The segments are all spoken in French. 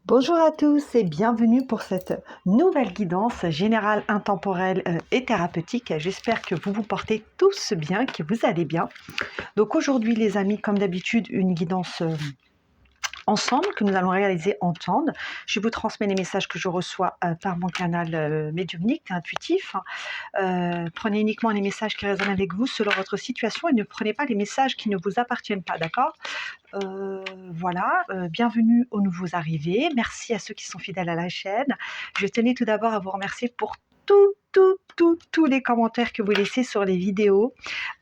Bonjour à tous et bienvenue pour cette nouvelle guidance générale, intemporelle et thérapeutique. J'espère que vous vous portez tous bien, que vous allez bien. Donc aujourd'hui les amis, comme d'habitude, une guidance ensemble que nous allons réaliser ensemble. Je vous transmets les messages que je reçois par mon canal médiumnique, intuitif. Prenez uniquement les messages qui résonnent avec vous selon votre situation et ne prenez pas les messages qui ne vous appartiennent pas, d'accord ? Voilà, bienvenue aux nouveaux arrivés. Merci à ceux qui sont fidèles à la chaîne. Je tenais tout d'abord à vous remercier pour tous les commentaires que vous laissez sur les vidéos.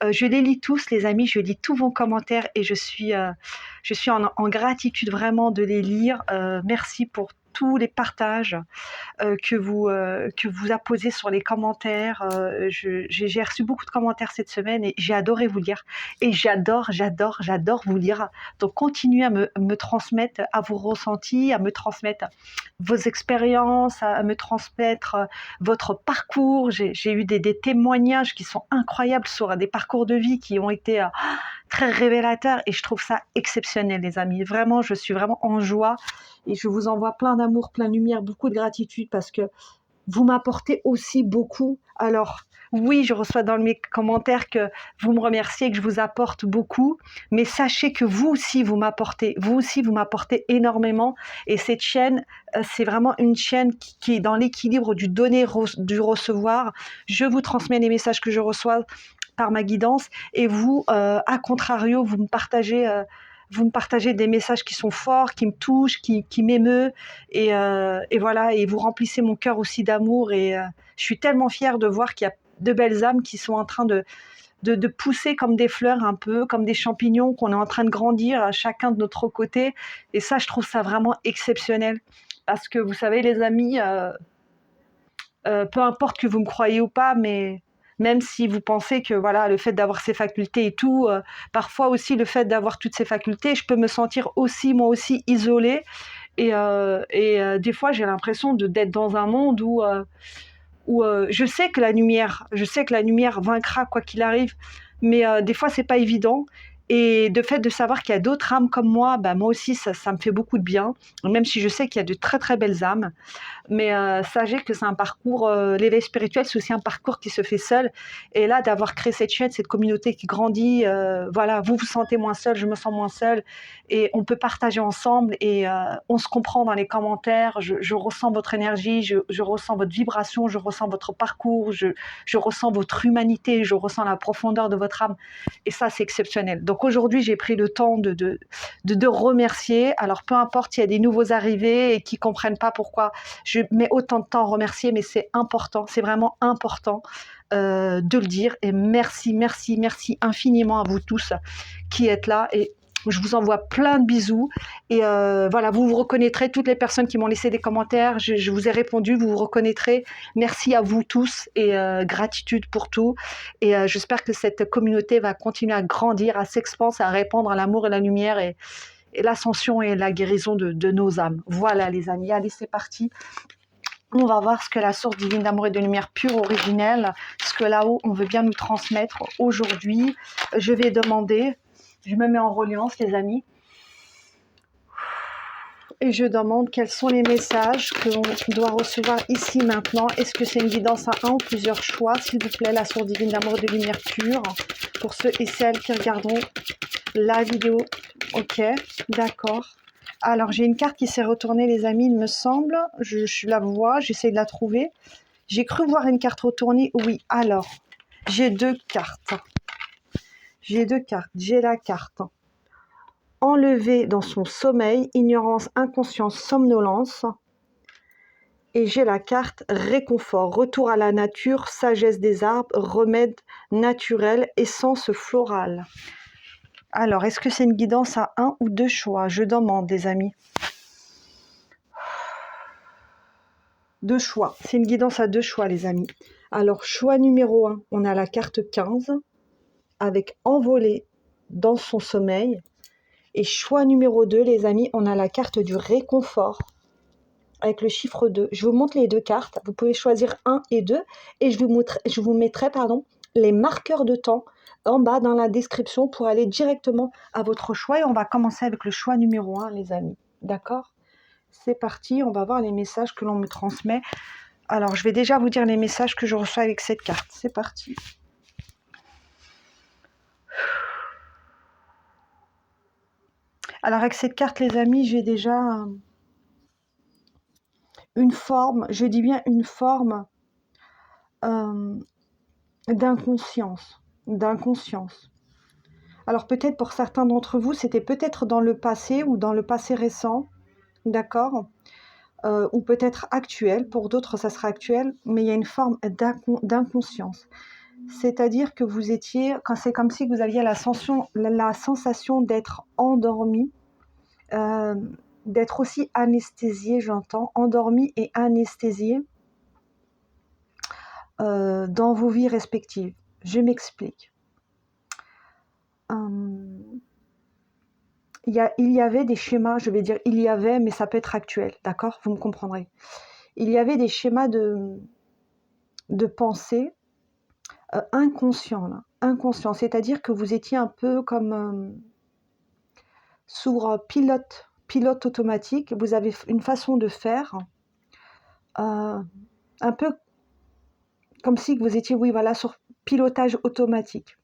Je les lis tous, les amis, je lis tous vos commentaires et je suis en gratitude vraiment de les lire. Merci pour tous les partages que vous apposez sur les commentaires. J'ai reçu beaucoup de commentaires cette semaine et j'ai adoré vous lire. Et j'adore vous lire. Donc continuez à me transmettre à vos ressentis, à me transmettre vos expériences, à me transmettre votre parcours. J'ai eu des témoignages qui sont incroyables sur des parcours de vie qui ont été très révélateurs et je trouve ça exceptionnel, les amis. Vraiment, je suis vraiment en joie et je vous envoie plein d'amour, plein de lumière, beaucoup de gratitude parce que vous m'apportez aussi beaucoup. Alors, oui, je reçois dans mes commentaires que vous me remerciez, que je vous apporte beaucoup, mais sachez que vous aussi, vous m'apportez énormément. Et cette chaîne, c'est vraiment une chaîne qui est dans l'équilibre du donner, du recevoir. Je vous transmets les messages que je reçois par ma guidance et vous, à contrario, vous me partagez des messages qui sont forts, qui me touchent, qui m'émeut et voilà, et vous remplissez mon cœur aussi d'amour et je suis tellement fière de voir qu'il y a de belles âmes qui sont en train de pousser comme des fleurs un peu, comme des champignons, qu'on est en train de grandir à chacun de notre côté et ça, je trouve ça vraiment exceptionnel parce que vous savez les amis, peu importe que vous me croyez ou pas, mais même si vous pensez que voilà, le fait d'avoir ces facultés et tout, parfois aussi le fait d'avoir toutes ces facultés, je peux me sentir aussi, moi aussi, isolée. Des fois, j'ai l'impression d'être dans un monde où je sais que la lumière vaincra quoi qu'il arrive, mais des fois, c'est pas évident. Et de fait de savoir qu'il y a d'autres âmes comme moi, bah, moi aussi, ça me fait beaucoup de bien, même si je sais qu'il y a de très très belles âmes. Mais sachez que c'est un parcours, l'éveil spirituel, c'est aussi un parcours qui se fait seul. Et là, d'avoir créé cette chaîne, cette communauté qui grandit, voilà, vous vous sentez moins seul, je me sens moins seule. Et on peut partager ensemble et on se comprend dans les commentaires. Je ressens votre énergie, je ressens votre vibration, je ressens votre parcours, je ressens votre humanité, je ressens la profondeur de votre âme. Et ça, c'est exceptionnel. Donc aujourd'hui, j'ai pris le temps de remercier. Alors peu importe s'il y a des nouveaux arrivés et qui ne comprennent pas pourquoi je mets autant de temps à remercier, mais c'est important, c'est vraiment important de le dire. Et merci infiniment à vous tous qui êtes là. Et je vous envoie plein de bisous. Et voilà, vous vous reconnaîtrez, toutes les personnes qui m'ont laissé des commentaires, je vous ai répondu, vous vous reconnaîtrez. Merci à vous tous et gratitude pour tout. Et j'espère que cette communauté va continuer à grandir, à s'expanser, à répandre l'amour et la lumière et l'ascension et la guérison de nos âmes. Voilà les amis, allez c'est parti. On va voir ce que la source divine d'amour et de lumière pure, originelle, ce que là-haut on veut bien nous transmettre aujourd'hui. Je vais demander, je me mets en reliance les amis, et je demande quels sont les messages que l'on doit recevoir ici maintenant. Est-ce que c'est une guidance à un ou plusieurs choix, s'il vous plaît, la source divine d'amour et de lumière pure, pour ceux et celles qui regarderont la vidéo. Ok, d'accord. Alors, j'ai une carte qui s'est retournée, les amis, il me semble. Je la vois, j'essaie de la trouver. J'ai cru voir une carte retournée. Oui, alors, j'ai deux cartes. J'ai la carte enlevée dans son sommeil, ignorance, inconscience, somnolence. Et j'ai la carte réconfort, retour à la nature, sagesse des arbres, remède naturel, essence florale. Alors, est-ce que c'est une guidance à un ou deux choix? Je demande, des amis. Deux choix. C'est une guidance à deux choix, les amis. Alors, choix numéro 1, on a la carte 15, avec envolé dans son sommeil. Et choix numéro 2, les amis, on a la carte du réconfort, avec le chiffre 2. Je vous montre les deux cartes. Vous pouvez choisir 1 et 2. Et je vous mettrai les marqueurs de temps en bas dans la description pour aller directement à votre choix. Et on va commencer avec le choix numéro 1, les amis. D'accord? C'est parti, on va voir les messages que l'on me transmet. Alors, je vais déjà vous dire les messages que je reçois avec cette carte. C'est parti. Alors, avec cette carte, les amis, j'ai déjà une forme, je dis bien une forme d'inconscience. Alors, peut-être pour certains d'entre vous, c'était peut-être dans le passé ou dans le passé récent, d'accord, ou peut-être actuel. Pour d'autres, ça sera actuel, mais il y a une forme d'inconscience. C'est-à-dire que vous étiez, quand c'est comme si vous aviez la sensation d'être endormi, d'être aussi anesthésié, j'entends, endormi et anesthésié dans vos vies respectives. Je m'explique. Il y avait des schémas, je vais dire il y avait, mais ça peut être actuel, d'accord? Vous me comprendrez. Il y avait des schémas de pensée inconscients, là. Inconscients, c'est-à-dire que vous étiez un peu comme sur pilote automatique. Vous avez une façon de faire un peu comme si vous étiez, oui, voilà, sur pilotage automatique.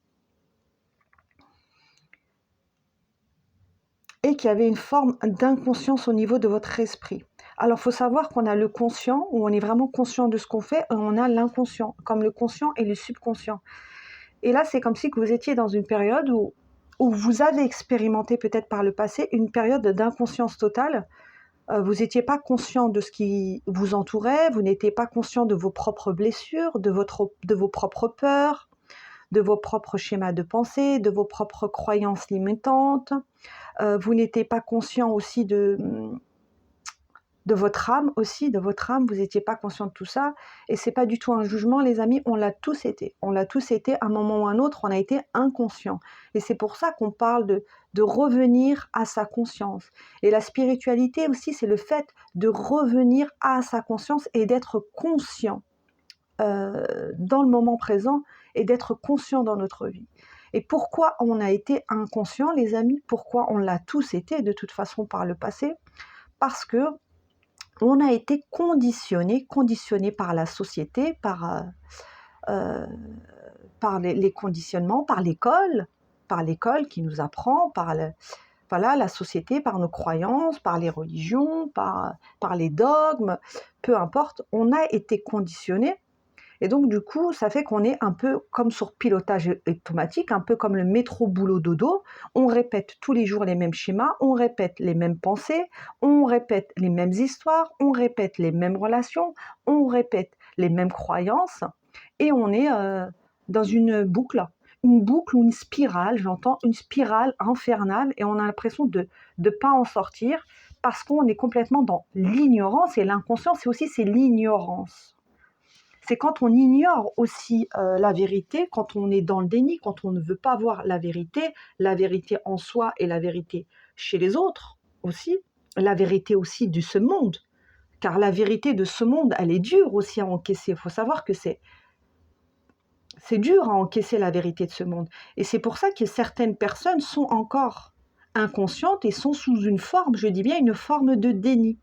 Et qu'il y avait une forme d'inconscience au niveau de votre esprit. Alors, il faut savoir qu'on a le conscient, où on est vraiment conscient de ce qu'on fait, et on a l'inconscient, comme le conscient et le subconscient. Et là, c'est comme si que vous étiez dans une période où vous avez expérimenté peut-être par le passé une période d'inconscience totale. Vous n'étiez pas conscient de ce qui vous entourait, vous n'étiez pas conscient de vos propres blessures, de vos propres peurs, de vos propres schémas de pensée, de vos propres croyances limitantes. Vous n'étiez pas conscient aussi de votre âme aussi, vous n'étiez pas conscient de tout ça, et c'est pas du tout un jugement, les amis, on l'a tous été, à un moment ou à un autre, on a été inconscient, et c'est pour ça qu'on parle de revenir à sa conscience, et la spiritualité aussi, c'est le fait de revenir à sa conscience et d'être conscient dans le moment présent, et d'être conscient dans notre vie. Et pourquoi on a été inconscient, les amis? Pourquoi on l'a tous été, de toute façon, par le passé? Parce que on a été conditionné par la société, par les conditionnements, par l'école qui nous apprend, voilà, la société, par nos croyances, par les religions, par les dogmes, peu importe, on a été conditionné. Et donc, du coup, ça fait qu'on est un peu comme sur pilotage automatique, un peu comme le métro boulot dodo. On répète tous les jours les mêmes schémas, on répète les mêmes pensées, on répète les mêmes histoires, on répète les mêmes relations, on répète les mêmes croyances, et on est dans une boucle ou une spirale, j'entends une spirale infernale, et on a l'impression de ne pas en sortir parce qu'on est complètement dans l'ignorance, et l'inconscience, c'est l'ignorance. C'est quand on ignore aussi la vérité, quand on est dans le déni, quand on ne veut pas voir la vérité en soi et la vérité chez les autres aussi, la vérité aussi de ce monde. Car la vérité de ce monde, elle est dure aussi à encaisser. Il faut savoir que c'est dur à encaisser la vérité de ce monde. Et c'est pour ça que certaines personnes sont encore inconscientes et sont sous une forme, je dis bien une forme de déni.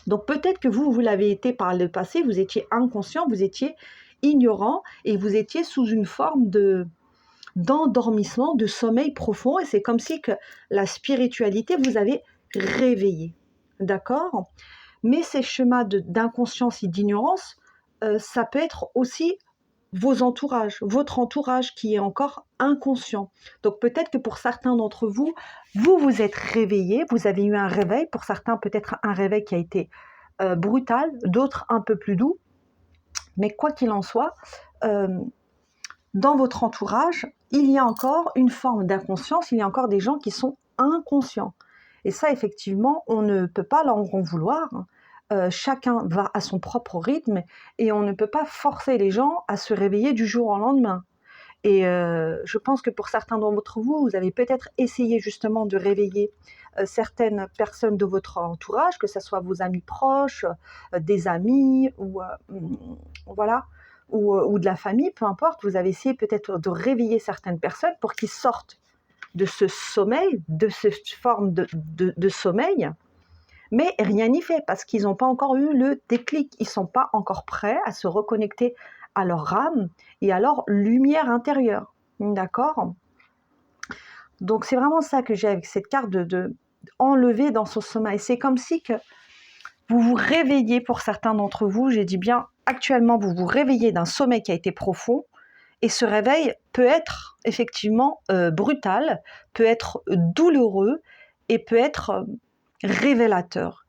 Donc peut-être que vous l'avez été par le passé, vous étiez inconscient, vous étiez ignorant, et vous étiez sous une forme d'endormissement, de sommeil profond, et c'est comme si que la spiritualité vous avait réveillé. D'accord? Mais ces chemins d'inconscience et d'ignorance, ça peut être aussi vos entourages, votre entourage qui est encore inconscient. Donc peut-être que pour certains d'entre vous, vous êtes réveillés, vous avez eu un réveil, pour certains peut-être un réveil qui a été brutal, d'autres un peu plus doux, mais quoi qu'il en soit, dans votre entourage, il y a encore une forme d'inconscience, il y a encore des gens qui sont inconscients. Et ça, effectivement, on ne peut pas leur en vouloir. Chacun va à son propre rythme, et on ne peut pas forcer les gens à se réveiller du jour au lendemain. Et je pense que pour certains d'entre vous, vous avez peut-être essayé justement de réveiller certaines personnes de votre entourage, que ce soit vos amis proches, des amis, ou voilà, ou de la famille, peu importe. Vous avez essayé peut-être de réveiller certaines personnes pour qu'ils sortent de ce sommeil, de cette forme de sommeil, Mais rien n'y fait parce qu'ils n'ont pas encore eu le déclic. Ils ne sont pas encore prêts à se reconnecter à leur âme et à leur lumière intérieure. D'accord? Donc c'est vraiment ça que j'ai avec cette carte de enlever dans son sommeil. C'est comme si que vous vous réveillez, pour certains d'entre vous, j'ai dit bien actuellement, vous vous réveillez d'un sommeil qui a été profond, et ce réveil peut être effectivement brutal, peut être douloureux et peut être révélateur.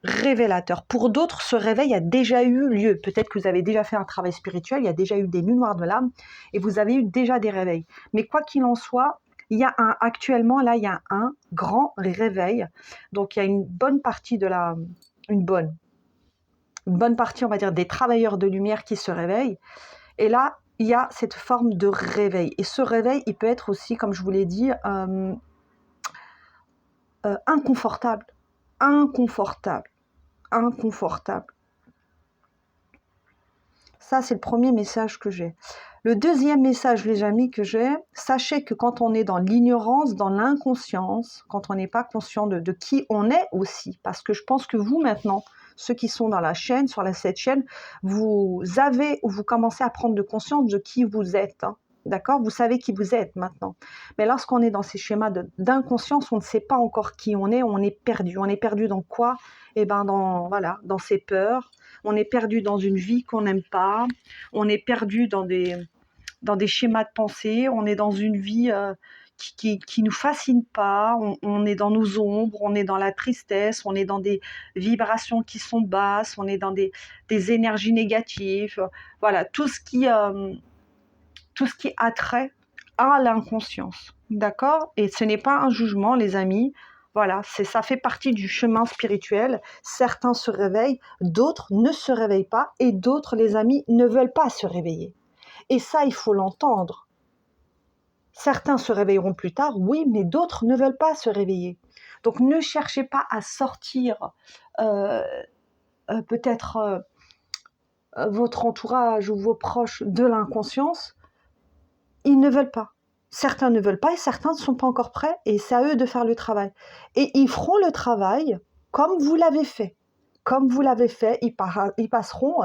Pour d'autres, ce réveil a déjà eu lieu. Peut-être que vous avez déjà fait un travail spirituel, il y a déjà eu des nuits noires de l'âme et vous avez eu déjà des réveils. Mais quoi qu'il en soit, il y a actuellement, là, il y a un grand réveil. Donc, il y a une bonne partie une bonne partie, on va dire, des travailleurs de lumière qui se réveillent. Et là, il y a cette forme de réveil. Et ce réveil, il peut être aussi, comme je vous l'ai dit, inconfortable. Ça, c'est le premier message que j'ai. Le deuxième message, les amis, que j'ai, sachez que quand on est dans l'ignorance, dans l'inconscience, quand on n'est pas conscient de qui on est aussi, parce que je pense que vous, maintenant, ceux qui sont dans la chaîne, sur cette chaîne, vous avez ou vous commencez à prendre de conscience de qui vous êtes. Hein. D'accord? Vous savez qui vous êtes maintenant. Mais lorsqu'on est dans ces schémas d'inconscience, on ne sait pas encore qui on est perdu. On est perdu dans quoi? Eh ben voilà, dans ses peurs. On est perdu dans une vie qu'on n'aime pas. On est perdu dans des schémas de pensée. On est dans une vie qui nous fascine pas. On est dans nos ombres. On est dans la tristesse. On est dans des vibrations qui sont basses. On est dans des énergies négatives. Voilà, tout ce qui a trait à l'inconscience, d'accord? Et ce n'est pas un jugement, les amis. Voilà, ça fait partie du chemin spirituel. Certains se réveillent, d'autres ne se réveillent pas, et d'autres, les amis, ne veulent pas se réveiller. Et ça, il faut l'entendre. Certains se réveilleront plus tard, oui, mais d'autres ne veulent pas se réveiller. Donc, ne cherchez pas à sortir peut-être votre entourage ou vos proches de l'inconscience. Ils ne veulent pas. Certains ne veulent pas et certains ne sont pas encore prêts et c'est à eux de faire le travail. Et ils feront le travail comme vous l'avez fait. Comme vous l'avez fait, ils passeront,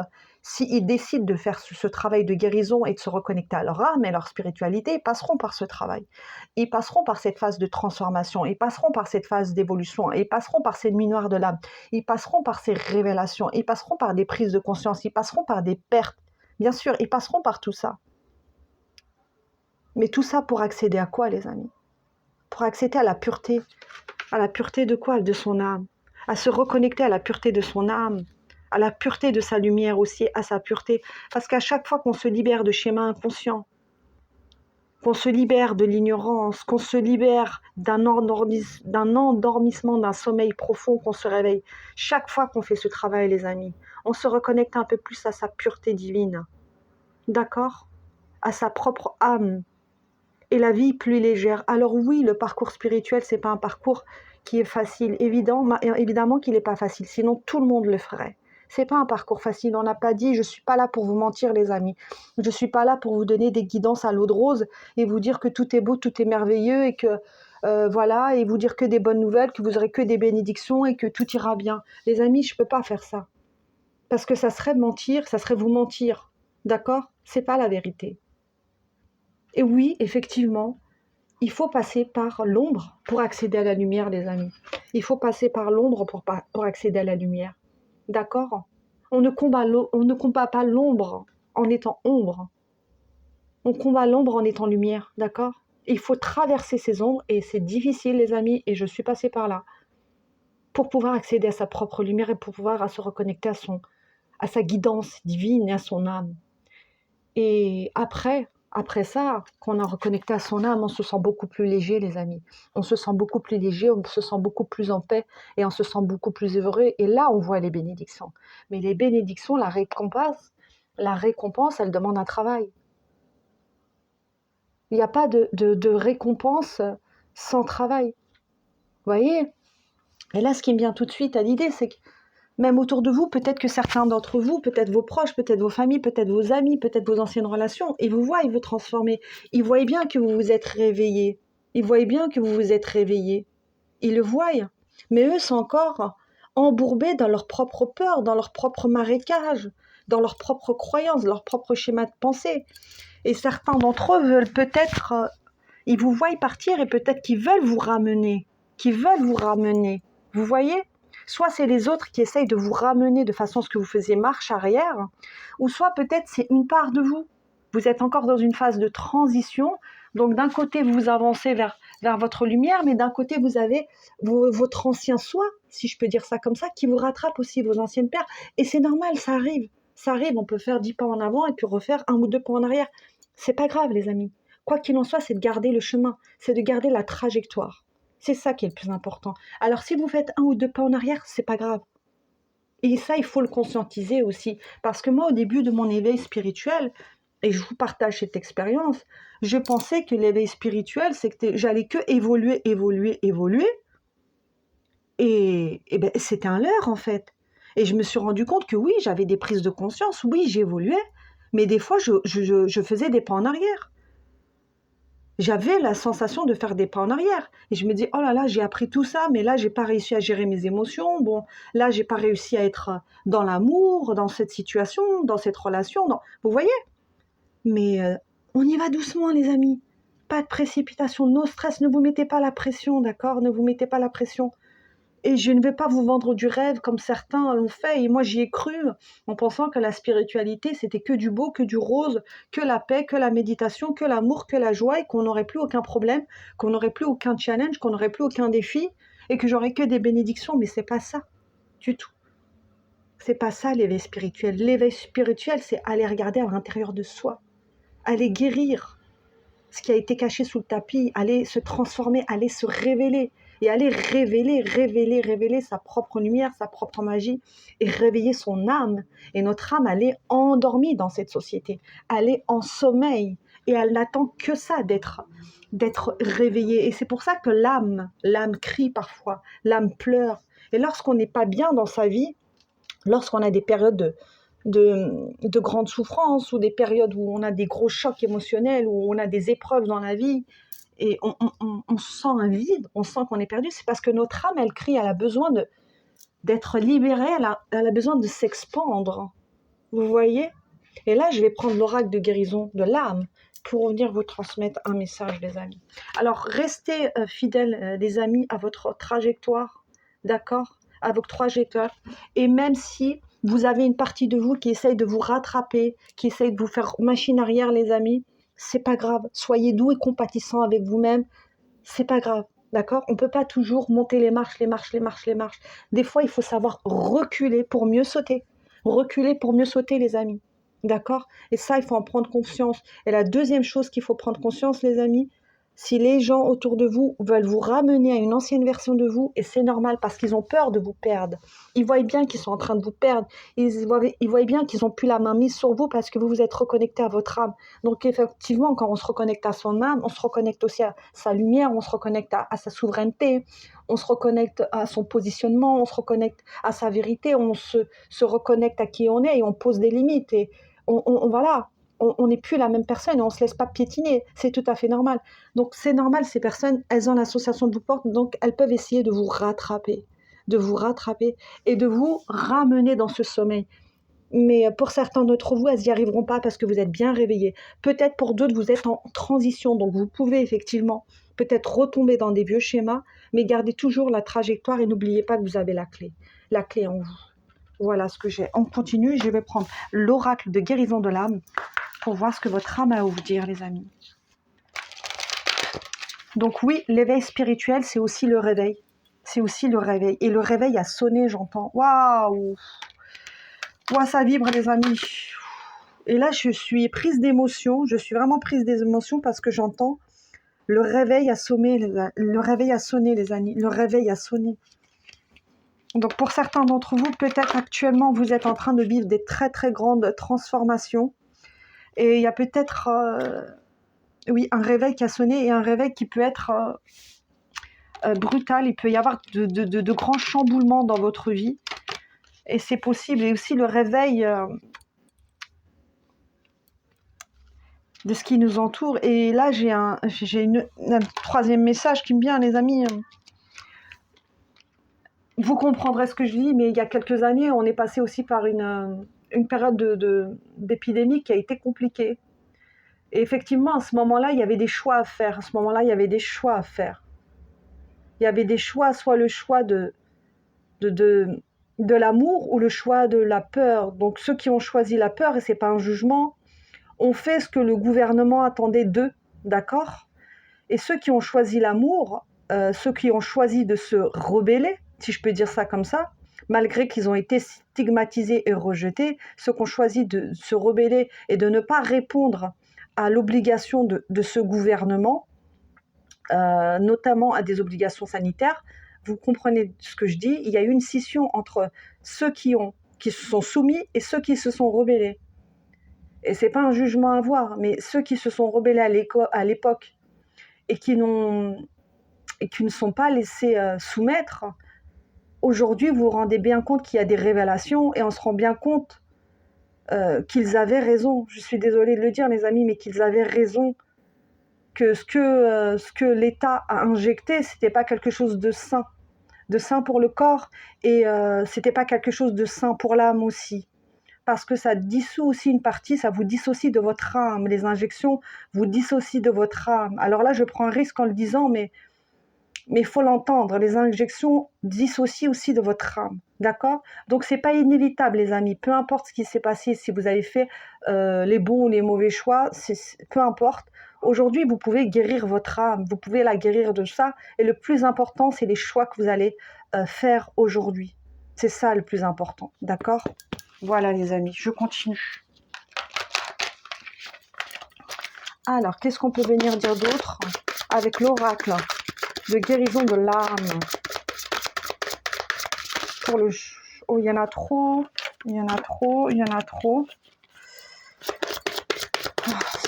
s'ils décident de faire ce travail de guérison et de se reconnecter à leur âme et à leur spiritualité, ils passeront par ce travail. Ils passeront par cette phase de transformation, ils passeront par cette phase d'évolution, ils passeront par ces nuits noires de l'âme, ils passeront par ces révélations, ils passeront par des prises de conscience, ils passeront par des pertes. Bien sûr, ils passeront par tout ça. Mais tout ça pour accéder à quoi, les amis? Pour accéder à la pureté. À la pureté de quoi? De son âme. À se reconnecter à la pureté de son âme. À la pureté de sa lumière aussi, à sa pureté. Parce qu'à chaque fois qu'on se libère de schémas inconscients, qu'on se libère de l'ignorance, qu'on se libère d'un endormissement, d'un sommeil profond, qu'on se réveille, chaque fois qu'on fait ce travail, les amis, on se reconnecte un peu plus à sa pureté divine. D'accord? À sa propre âme. Et la vie plus légère. Alors oui, le parcours spirituel, c'est pas un parcours qui est facile. Évidemment qu'il n'est pas facile, sinon tout le monde le ferait. C'est pas un parcours facile, on n'a pas dit, je suis pas là pour vous mentir les amis. Je suis pas là pour vous donner des guidances à l'eau de rose et vous dire que tout est beau, tout est merveilleux et que voilà, et vous dire que des bonnes nouvelles, que vous aurez que des bénédictions et que tout ira bien. Les amis, je peux pas faire ça. Parce que ça serait mentir, ça serait vous mentir. D'accord? C'est pas la vérité. Et oui, effectivement, il faut passer par l'ombre pour accéder à la lumière, les amis. Il faut passer par l'ombre pour accéder à la lumière. D'accord? On ne combat pas l'ombre en étant ombre. On combat l'ombre en étant lumière. D'accord? Il faut traverser ces ombres et c'est difficile, les amis, et je suis passée par là pour pouvoir accéder à sa propre lumière et pour pouvoir se reconnecter à sa guidance divine et à son âme. Et après ça, quand on a reconnecté à son âme, on se sent beaucoup plus léger, les amis. On se sent beaucoup plus léger, on se sent beaucoup plus en paix et on se sent beaucoup plus heureux. Et là, on voit les bénédictions. Mais les bénédictions, la récompense, elle demande un travail. Il n'y a pas de récompense sans travail. Vous voyez? Et là, ce qui me vient tout de suite à l'idée, c'est que même autour de vous, peut-être que certains d'entre vous, peut-être vos proches, peut-être vos familles, peut-être vos amis, peut-être vos anciennes relations, ils vous voient, ils vous transformer. Ils voient bien que vous vous êtes réveillés. Ils voient bien que vous vous êtes réveillés. Ils le voient. Mais eux sont encore embourbés dans leur propre peur, dans leur propre marécage, dans leurs propres croyances, leur propre schéma de pensée. Et certains d'entre eux veulent peut-être, ils vous voient partir et peut-être qu'ils veulent vous ramener, Vous voyez? Soit c'est les autres qui essayent de vous ramener de façon à ce que vous faisiez marche arrière, ou soit peut-être c'est une part de vous. Vous êtes encore dans une phase de transition, donc d'un côté vous avancez vers votre lumière, mais d'un côté vous avez votre ancien soi, si je peux dire ça comme ça, qui vous rattrape aussi vos anciennes paires. Et c'est normal, ça arrive. Ça arrive, on peut faire 10 pas en avant et puis refaire 1 ou 2 pas en arrière. C'est pas grave, les amis. Quoi qu'il en soit, c'est de garder le chemin, c'est de garder la trajectoire. C'est ça qui est le plus important. Alors si vous faites 1 ou 2 pas en arrière, c'est pas grave. Et ça, il faut le conscientiser aussi. Parce que moi, au début de mon éveil spirituel, et je vous partage cette expérience, je pensais que l'éveil spirituel, c'est que j'allais que évoluer. Et ben, c'était un leurre, en fait. Et je me suis rendu compte que oui, j'avais des prises de conscience, oui, j'évoluais, mais des fois, je faisais des pas en arrière. J'avais la sensation de faire des pas en arrière. Et je me dis, oh là là, j'ai appris tout ça, mais là, j'ai pas réussi à gérer mes émotions. Bon, là, j'ai pas réussi à être dans l'amour, dans cette situation, dans cette relation. Vous voyez? Mais on y va doucement, les amis. Pas de précipitation, no stress, ne vous mettez pas la pression, d'accord? Ne vous mettez pas la pression. Et je ne vais pas vous vendre du rêve comme certains l'ont fait. Et moi, j'y ai cru en pensant que la spiritualité, c'était que du beau, que du rose, que la paix, que la méditation, que l'amour, que la joie, et qu'on n'aurait plus aucun problème, qu'on n'aurait plus aucun challenge, qu'on n'aurait plus aucun défi, et que j'aurais que des bénédictions. Mais c'est pas ça du tout. C'est pas ça l'éveil spirituel. L'éveil spirituel, c'est aller regarder à l'intérieur de soi, aller guérir ce qui a été caché sous le tapis, aller se transformer, aller se révéler, et aller révéler sa propre lumière, sa propre magie, et réveiller son âme. Et notre âme, elle est endormie dans cette société, elle est en sommeil, et elle n'attend que ça, d'être réveillée. Et c'est pour ça que l'âme crie parfois, l'âme pleure. Et lorsqu'on n'est pas bien dans sa vie, lorsqu'on a des périodes de grande souffrance, ou des périodes où on a des gros chocs émotionnels, où on a des épreuves dans la vie, et on sent un vide, on sent qu'on est perdu, c'est parce que notre âme, elle crie, elle a besoin d'être libérée, elle a besoin de s'expandre. Vous voyez? Et là, je vais prendre l'oracle de guérison de l'âme pour venir vous transmettre un message, les amis. Alors, restez fidèles, les amis, à votre trajectoire, d'accord? À votre trajectoire. Et même si vous avez une partie de vous qui essaye de vous rattraper, qui essaye de vous faire machine arrière, les amis, c'est pas grave. Soyez doux et compatissants avec vous-même. C'est pas grave, d'accord? On peut pas toujours monter les marches. Des fois, il faut savoir reculer pour mieux sauter. Reculer pour mieux sauter, les amis. D'accord? Et ça, il faut en prendre conscience. Et la deuxième chose qu'il faut prendre conscience, les amis, si les gens autour de vous veulent vous ramener à une ancienne version de vous, et c'est normal parce qu'ils ont peur de vous perdre, ils voient bien qu'ils sont en train de vous perdre, ils voient bien qu'ils n'ont plus la main mise sur vous parce que vous vous êtes reconnecté à votre âme. Donc effectivement, quand on se reconnecte à son âme, on se reconnecte aussi à sa lumière, on se reconnecte à sa souveraineté, on se reconnecte à son positionnement, on se reconnecte à sa vérité, on se reconnecte à qui on est, et on pose des limites, et voilà, on n'est plus la même personne, et on ne se laisse pas piétiner, c'est tout à fait normal. Donc c'est normal, ces personnes, elles ont l'association de vous porte, donc elles peuvent essayer de vous rattraper et de vous ramener dans ce sommeil. Mais pour certains d'entre vous, elles n'y arriveront pas parce que vous êtes bien réveillés. Peut-être pour d'autres, vous êtes en transition, donc vous pouvez effectivement peut-être retomber dans des vieux schémas, mais gardez toujours la trajectoire et n'oubliez pas que vous avez la clé en vous. Voilà ce que j'ai. On continue, je vais prendre l'oracle de guérison de l'âme pour voir ce que votre âme a à vous dire, les amis. Donc oui, l'éveil spirituel, c'est aussi le réveil. C'est aussi le réveil. Et le réveil a sonné, j'entends. Waouh! Waouh, ça vibre, les amis. Et là, je suis prise d'émotion. Je suis vraiment prise d'émotion parce que j'entends le réveil a sonné, le réveil a sonné, les amis. Le réveil a sonné. Donc pour certains d'entre vous, peut-être actuellement, vous êtes en train de vivre des très très grandes transformations. Et il y a peut-être... oui, un réveil qui a sonné, et un réveil qui peut être brutal. Il peut y avoir de grands chamboulements dans votre vie. Et c'est possible. Et aussi le réveil de ce qui nous entoure. Et là, j'ai un troisième message qui me vient, les amis. vous comprendrez ce que je dis, mais il y a quelques années, on est passé aussi par une période d'épidémie qui a été compliquée. Et effectivement, à ce moment-là, il y avait des choix à faire. À ce moment-là, il y avait des choix à faire. Il y avait des choix, soit le choix de, de, de l'amour ou le choix de la peur. Donc ceux qui ont choisi la peur, et c'est pas un jugement, ont fait ce que le gouvernement attendait d'eux, d'accord? Et ceux qui ont choisi l'amour, ceux qui ont choisi de se rebeller, si je peux dire ça comme ça, malgré qu'ils ont été stigmatisés et rejetés, ceux qui ont choisi de se rebeller et de ne pas répondre à l'obligation de ce gouvernement, notamment à des obligations sanitaires, vous comprenez ce que je dis, il y a eu une scission entre ceux qui se sont soumis et ceux qui se sont rebellés. Et c'est pas un jugement à avoir, mais ceux qui se sont rebellés à l'époque et qui ne sont pas laissés soumettre, aujourd'hui vous vous rendez bien compte qu'il y a des révélations et on se rend bien compte qu'ils avaient raison. Je suis désolée de le dire les amis, mais qu'ils avaient raison, que ce que l'État a injecté, c'était pas quelque chose de sain pour le corps, et c'était pas quelque chose de sain pour l'âme aussi. Parce que ça dissout aussi une partie, ça vous dissocie de votre âme. Les injections vous dissocient de votre âme. Alors là, je prends un risque en le disant, mais il faut l'entendre. Les injections dissocient aussi de votre âme. D'accord? Donc, c'est pas inévitable, les amis. Peu importe ce qui s'est passé, si vous avez fait les bons ou les mauvais choix, peu importe. Aujourd'hui, vous pouvez guérir votre âme. Vous pouvez la guérir de ça. Et le plus important, c'est les choix que vous allez faire aujourd'hui. C'est ça le plus important. D'accord? Voilà les amis, je continue. Alors, qu'est-ce qu'on peut venir dire d'autre avec l'oracle de guérison de l'âme pour le... Oh, il y en a trop, il y en a trop, il y en a trop.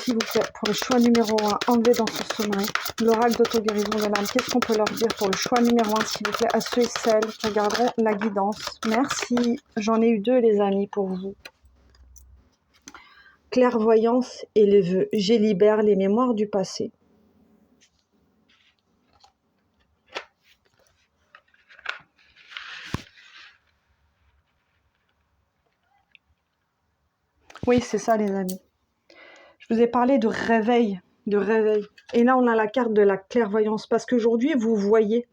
S'il vous plaît, pour le choix numéro 1, enlevé dans ce sommeil. L'oracle d'auto-guérison de l'âme, qu'est-ce qu'on peut leur dire pour le choix numéro 1, s'il vous plaît, à ceux et celles qui regarderont la guidance. Merci, j'en ai eu 2 les amis pour vous. Clairvoyance et les vœux. Je libère les mémoires du passé. Oui, c'est ça les amis. Je vous ai parlé de réveil, de réveil. Et là, on a la carte de la clairvoyance parce qu'aujourd'hui, vous voyez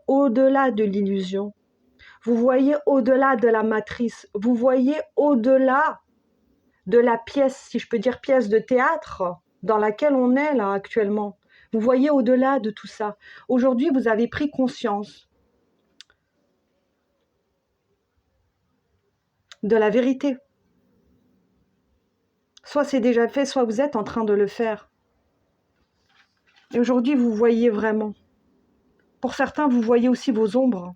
au-delà de l'illusion. Vous voyez au-delà de la matrice. Vous voyez au-delà de la pièce, si je peux dire pièce de théâtre dans laquelle on est là actuellement. Vous voyez au-delà de tout ça. Aujourd'hui, vous avez pris conscience de la vérité. Soit c'est déjà fait, soit vous êtes en train de le faire. Et aujourd'hui, vous voyez vraiment. Pour certains, vous voyez aussi vos ombres.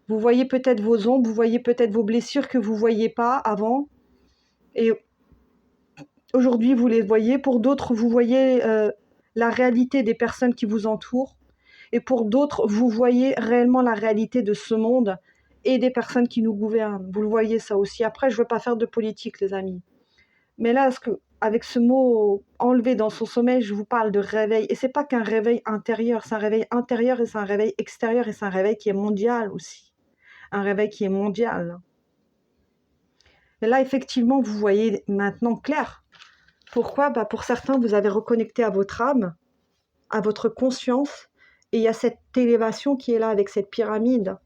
Vous voyez peut-être vos ombres, vous voyez peut-être vos blessures que vous ne voyiez pas avant. Et aujourd'hui, vous les voyez. Pour d'autres, vous voyez la réalité des personnes qui vous entourent. Et pour d'autres, vous voyez réellement la réalité de ce monde et des personnes qui nous gouvernent. Vous le voyez ça aussi. Après, je ne veux pas faire de politique, les amis. Mais là, avec ce mot enlevé dans son sommeil, je vous parle de réveil. Et ce n'est pas qu'un réveil intérieur, c'est un réveil intérieur et c'est un réveil extérieur et c'est un réveil qui est mondial aussi. Un réveil qui est mondial. Et là, effectivement, vous voyez maintenant clair. Pourquoi? Pour certains, vous avez reconnecté à votre âme, à votre conscience, et il y a cette élévation qui est là avec cette pyramide.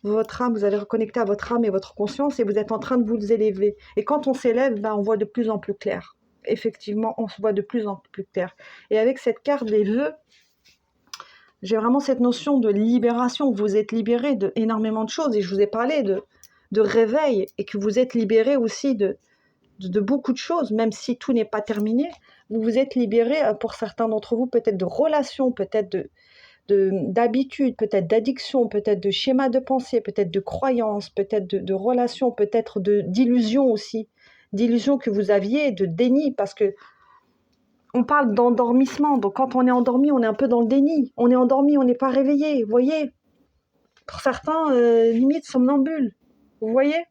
Votre âme, vous avez reconnecté à votre âme et votre conscience, et vous êtes en train de vous élever. Et quand on s'élève, on voit de plus en plus clair. Effectivement, on se voit de plus en plus clair. Et avec cette carte des vœux, j'ai vraiment cette notion de libération. Vous êtes libéré de énormément de choses, et je vous ai parlé de réveil, et que vous êtes libéré aussi de beaucoup de choses, même si tout n'est pas terminé. Vous vous êtes libéré, pour certains d'entre vous, peut-être de relations, peut-être d'habitudes, peut-être d'addiction, peut-être de schémas de pensée, peut-être de croyances, peut-être de relations, peut-être d'illusions aussi, d'illusions que vous aviez, de déni, parce que on parle d'endormissement. Donc quand on est endormi, on est un peu dans le déni. On est endormi, on n'est pas réveillé, vous voyez. Pour certains, limite somnambules, vous voyez.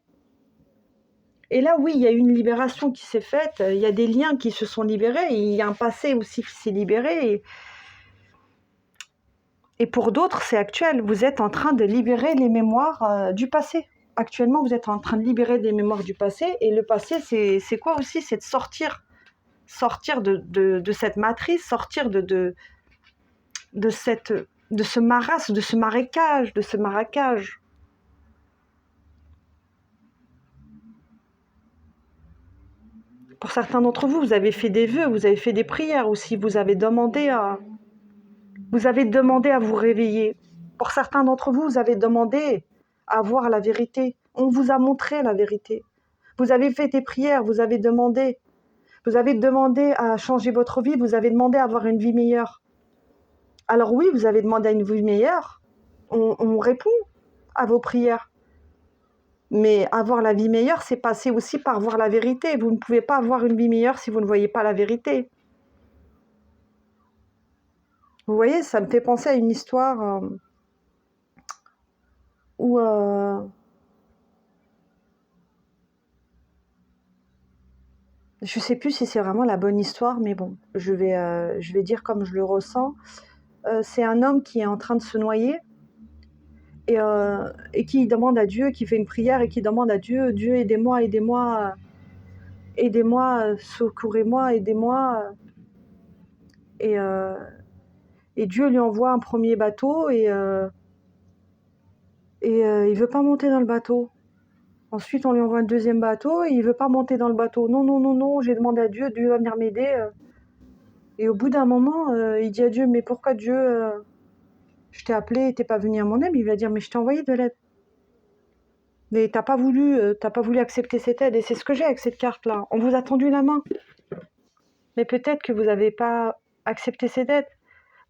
Et là, oui, il y a une libération qui s'est faite, il y a des liens qui se sont libérés, et il y a un passé aussi qui s'est libéré. Et pour d'autres, c'est actuel. Vous êtes en train de libérer les mémoires du passé. Actuellement, vous êtes en train de libérer des mémoires du passé. Et le passé, c'est quoi aussi? C'est de sortir de cette matrice, sortir de ce marasme, de ce marécage. Pour certains d'entre vous, vous avez fait des vœux, vous avez fait des prières aussi, vous avez demandé à vous réveiller. Pour certains d'entre vous, vous avez demandé à voir la vérité. On vous a montré la vérité. Vous avez fait des prières, vous avez demandé à changer votre vie, vous avez demandé à avoir une vie meilleure. Alors oui, vous avez demandé à une vie meilleure, on répond à vos prières. Mais avoir la vie meilleure, c'est passer aussi par voir la vérité. Vous ne pouvez pas avoir une vie meilleure si vous ne voyez pas la vérité. Vous voyez, ça me fait penser à une histoire où je ne sais plus si c'est vraiment la bonne histoire, mais bon, je vais dire comme je le ressens. C'est un homme qui est en train de se noyer et qui demande à Dieu, qui fait une prière et qui demande à Dieu, Dieu aidez-moi, secourez-moi, aidez-moi. Et Dieu lui envoie un premier bateau et il ne veut pas monter dans le bateau. Ensuite, on lui envoie un deuxième bateau et il ne veut pas monter dans le bateau. Non, j'ai demandé à Dieu, Dieu va venir m'aider. Et au bout d'un moment, il dit à Dieu, mais pourquoi Dieu, je t'ai appelé et t'es pas venu à mon aide? Il va dire, mais je t'ai envoyé de l'aide. Mais t'as pas voulu accepter cette aide. Et c'est ce que j'ai avec cette carte-là. On vous a tendu la main. Mais peut-être que vous n'avez pas accepté cette aide.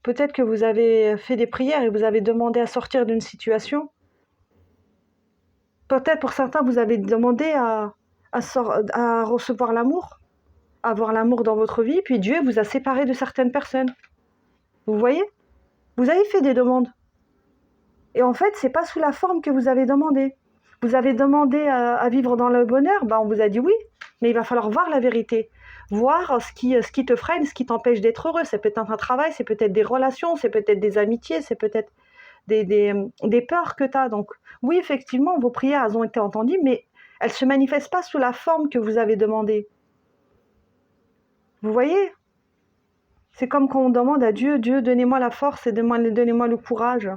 Peut-être que vous avez fait des prières et vous avez demandé à sortir d'une situation. Peut-être pour certains, vous avez demandé à recevoir l'amour, à avoir l'amour dans votre vie, puis Dieu vous a séparé de certaines personnes. Vous voyez? Vous avez fait des demandes. Et en fait, c'est pas sous la forme que vous avez demandé. Vous avez demandé à vivre dans le bonheur, on vous a dit oui, mais il va falloir voir la vérité. Voir ce qui te freine, ce qui t'empêche d'être heureux. C'est peut-être un travail, c'est peut-être des relations, c'est peut-être des amitiés, c'est peut-être des peurs que tu as. Donc oui, effectivement, vos prières, elles ont été entendues, mais elles ne se manifestent pas sous la forme que vous avez demandé. Vous voyez? C'est comme quand on demande à Dieu, Dieu, donnez-moi la force et donnez-moi le courage.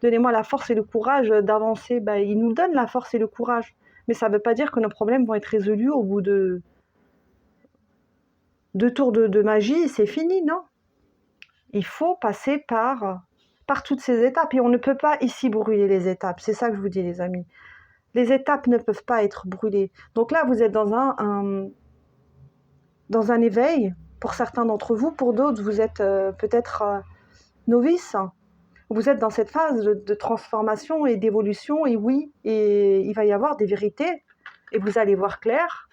Donnez-moi la force et le courage d'avancer. Il nous donne la force et le courage. Mais ça ne veut pas dire que nos problèmes vont être résolus au bout de 2 tours de magie, c'est fini, non? Il faut passer par toutes ces étapes. Et on ne peut pas ici brûler les étapes. C'est ça que je vous dis, les amis. Les étapes ne peuvent pas être brûlées. Donc là, vous êtes dans un éveil, pour certains d'entre vous. Pour d'autres, vous êtes peut-être novices. Vous êtes dans cette phase de transformation et d'évolution. Et oui, et il va y avoir des vérités. Et vous allez voir clair.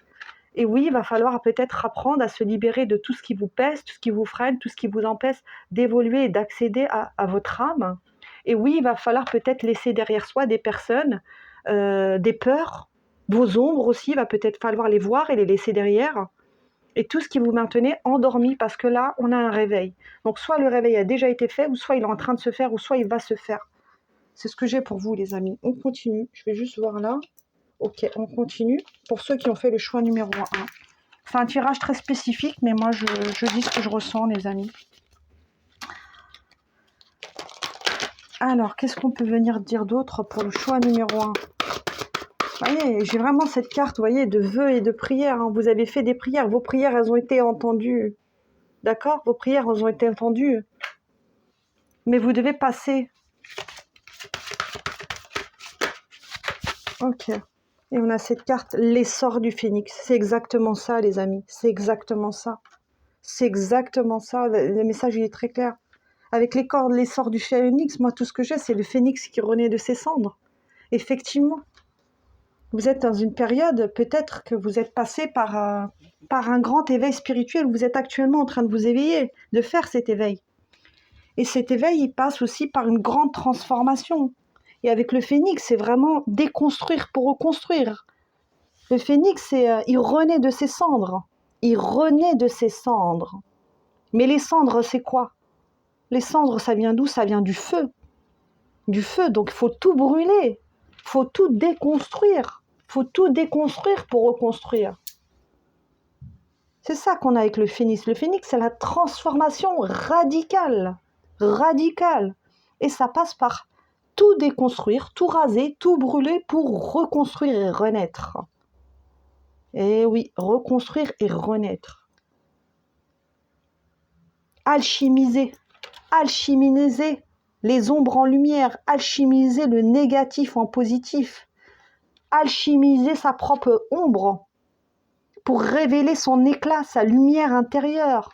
Et oui, il va falloir peut-être apprendre à se libérer de tout ce qui vous pèse, tout ce qui vous freine, tout ce qui vous empêche d'évoluer et d'accéder à votre âme. Et oui, il va falloir peut-être laisser derrière soi des personnes, des peurs, vos ombres aussi, il va peut-être falloir les voir et les laisser derrière. Et tout ce qui vous maintenait endormi, parce que là, on a un réveil. Donc soit le réveil a déjà été fait, ou soit il est en train de se faire, ou soit il va se faire. C'est ce que j'ai pour vous, les amis. On continue. Je vais juste voir là. Ok, on continue. Pour ceux qui ont fait le choix numéro 1. C'est un tirage très spécifique, mais moi, je dis ce que je ressens, les amis. Alors, qu'est-ce qu'on peut venir dire d'autre pour le choix numéro 1? Vous voyez, j'ai vraiment cette carte, vous voyez, de vœux et de prières. Hein. Vous avez fait des prières. Vos prières, elles ont été entendues. D'accord? Vos prières, elles ont été entendues. Mais vous devez passer. Ok. Et on a cette carte, l'essor du phénix. C'est exactement ça, les amis. C'est exactement ça. C'est exactement ça. Le message, il est très clair. Avec l'essor du phénix, moi, tout ce que j'ai, c'est le phénix qui renaît de ses cendres. Effectivement. Vous êtes dans une période, peut-être que vous êtes passé par un grand éveil spirituel. Vous êtes actuellement en train de vous éveiller, de faire cet éveil. Et cet éveil, il passe aussi par une grande transformation. Et avec le phénix, c'est vraiment déconstruire pour reconstruire. Le phénix, il renaît de ses cendres. Il renaît de ses cendres. Mais les cendres, c'est quoi? Les cendres, ça vient d'où? Ça vient du feu. du feu. Donc, il faut tout brûler. Il faut tout déconstruire. Il faut tout déconstruire pour reconstruire. C'est ça qu'on a avec le phénix. Le phénix, c'est la transformation radicale. Radicale. Et ça passe par tout déconstruire, tout raser, tout brûler pour reconstruire et renaître. Et oui, reconstruire et renaître. Alchimiser. Alchimiser les ombres en lumière. Alchimiser le négatif en positif. Alchimiser sa propre ombre pour révéler son éclat, sa lumière intérieure.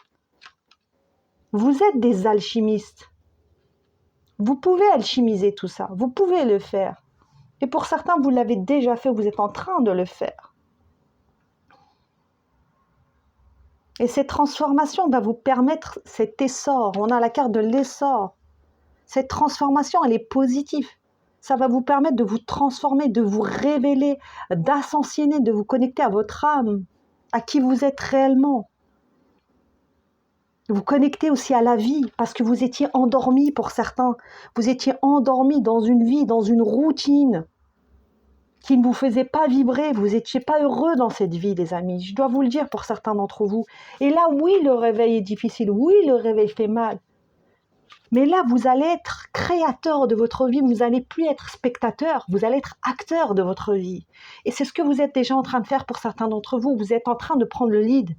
Vous êtes des alchimistes. Vous pouvez alchimiser tout ça, vous pouvez le faire. Et pour certains, vous l'avez déjà fait, vous êtes en train de le faire. Et cette transformation va vous permettre cet essor. On a la carte de l'essor. Cette transformation, elle est positive. Ça va vous permettre de vous transformer, de vous révéler, d'ascensionner, de vous connecter à votre âme, à qui vous êtes réellement. Vous connectez aussi à la vie, parce que vous étiez endormi pour certains. Vous étiez endormi dans une vie, dans une routine qui ne vous faisait pas vibrer. Vous n'étiez pas heureux dans cette vie, les amis. Je dois vous le dire pour certains d'entre vous. Et là, oui, le réveil est difficile. Oui, le réveil fait mal. Mais là, vous allez être créateur de votre vie. Vous n'allez plus être spectateur. Vous allez être acteur de votre vie. Et c'est ce que vous êtes déjà en train de faire pour certains d'entre vous. Vous êtes en train de prendre le lead.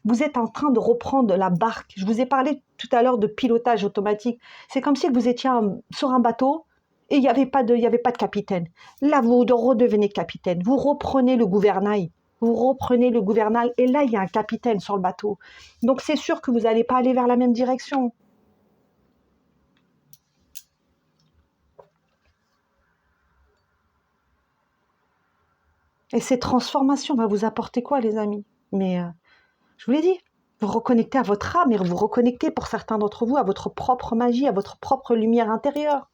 Vous êtes en train de reprendre la barque. Je vous ai parlé tout à l'heure de pilotage automatique. C'est comme si vous étiez sur un bateau et il n'y avait pas de capitaine. Là, vous redevenez capitaine. Vous reprenez le gouvernail. Vous reprenez le gouvernail et là, il y a un capitaine sur le bateau. Donc, c'est sûr que vous n'allez pas aller vers la même direction. Et cette transformation va vous apporter quoi, les amis? Mais je vous l'ai dit, vous reconnectez à votre âme et vous reconnectez pour certains d'entre vous à votre propre magie, à votre propre lumière intérieure.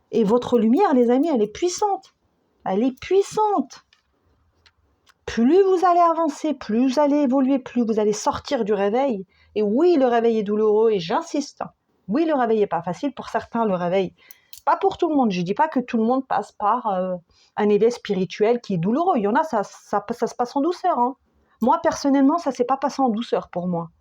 Et votre lumière, les amis, elle est puissante. Elle est puissante. Plus vous allez avancer, plus vous allez évoluer, plus vous allez sortir du réveil. Et oui, le réveil est douloureux et j'insiste. Oui, le réveil n'est pas facile. Pour certains, le réveil, pas pour tout le monde. Je ne dis pas que tout le monde passe par un éveil spirituel qui est douloureux. Il y en a, ça se passe en douceur. Hein. Moi, personnellement, ça ne s'est pas passé en douceur pour moi.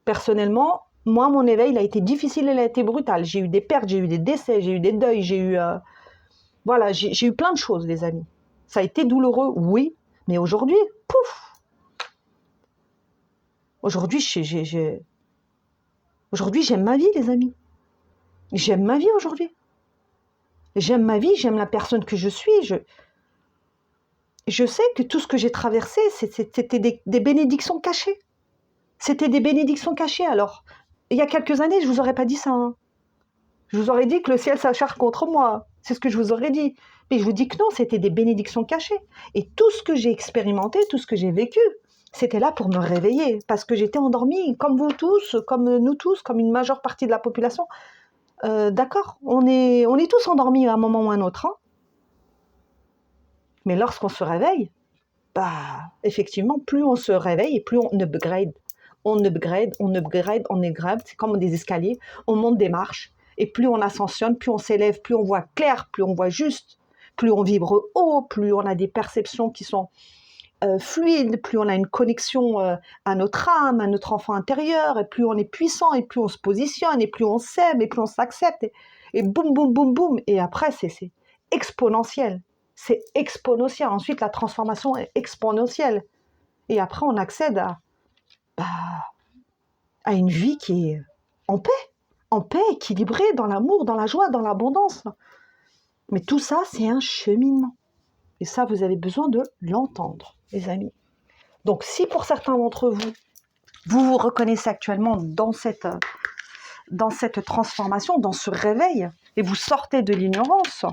Personnellement, moi, mon éveil, il a été difficile, il a été brutal. J'ai eu des pertes, j'ai eu des décès, j'ai eu des deuils, j'ai eu... voilà, j'ai eu plein de choses, les amis. Ça a été douloureux, oui, mais aujourd'hui, pouf. Aujourd'hui, aujourd'hui, j'aime ma vie, les amis. J'aime ma vie aujourd'hui. J'aime ma vie, j'aime la personne que je suis. Je sais que tout ce que j'ai traversé, c'était des bénédictions cachées. C'était des bénédictions cachées. Alors, il y a quelques années, je ne vous aurais pas dit ça. Hein. Je vous aurais dit que le ciel s'acharne contre moi. C'est ce que je vous aurais dit. Mais je vous dis que non, c'était des bénédictions cachées. Et tout ce que j'ai expérimenté, tout ce que j'ai vécu, c'était là pour me réveiller. Parce que j'étais endormie, comme vous tous, comme nous tous, comme une majeure partie de la population. D'accord, on est tous endormis à un moment ou à un autre. Hein. Mais lorsqu'on se réveille, bah, effectivement, plus on se réveille et plus on upgrade. On upgrade, on upgrade, on upgrade. C'est comme des escaliers. On monte des marches. Et plus on ascensionne, plus on s'élève, plus on voit clair, plus on voit juste, plus on vibre haut, plus on a des perceptions qui sont fluides, plus on a une connexion à notre âme, à notre enfant intérieur, et plus on est puissant, et plus on se positionne, et plus on s'aime, et plus on s'accepte, et boum, boum, boum, boum. Et après, c'est exponentiel. C'est exponentiel. Ensuite, la transformation est exponentielle. Et après, on accède à une vie qui est en paix, équilibrée, dans l'amour, dans la joie, dans l'abondance. Mais tout ça, c'est un cheminement. Et ça, vous avez besoin de l'entendre, les amis. Donc, si pour certains d'entre vous, vous vous reconnaissez actuellement dans cette transformation, dans ce réveil, et vous sortez de l'ignorance,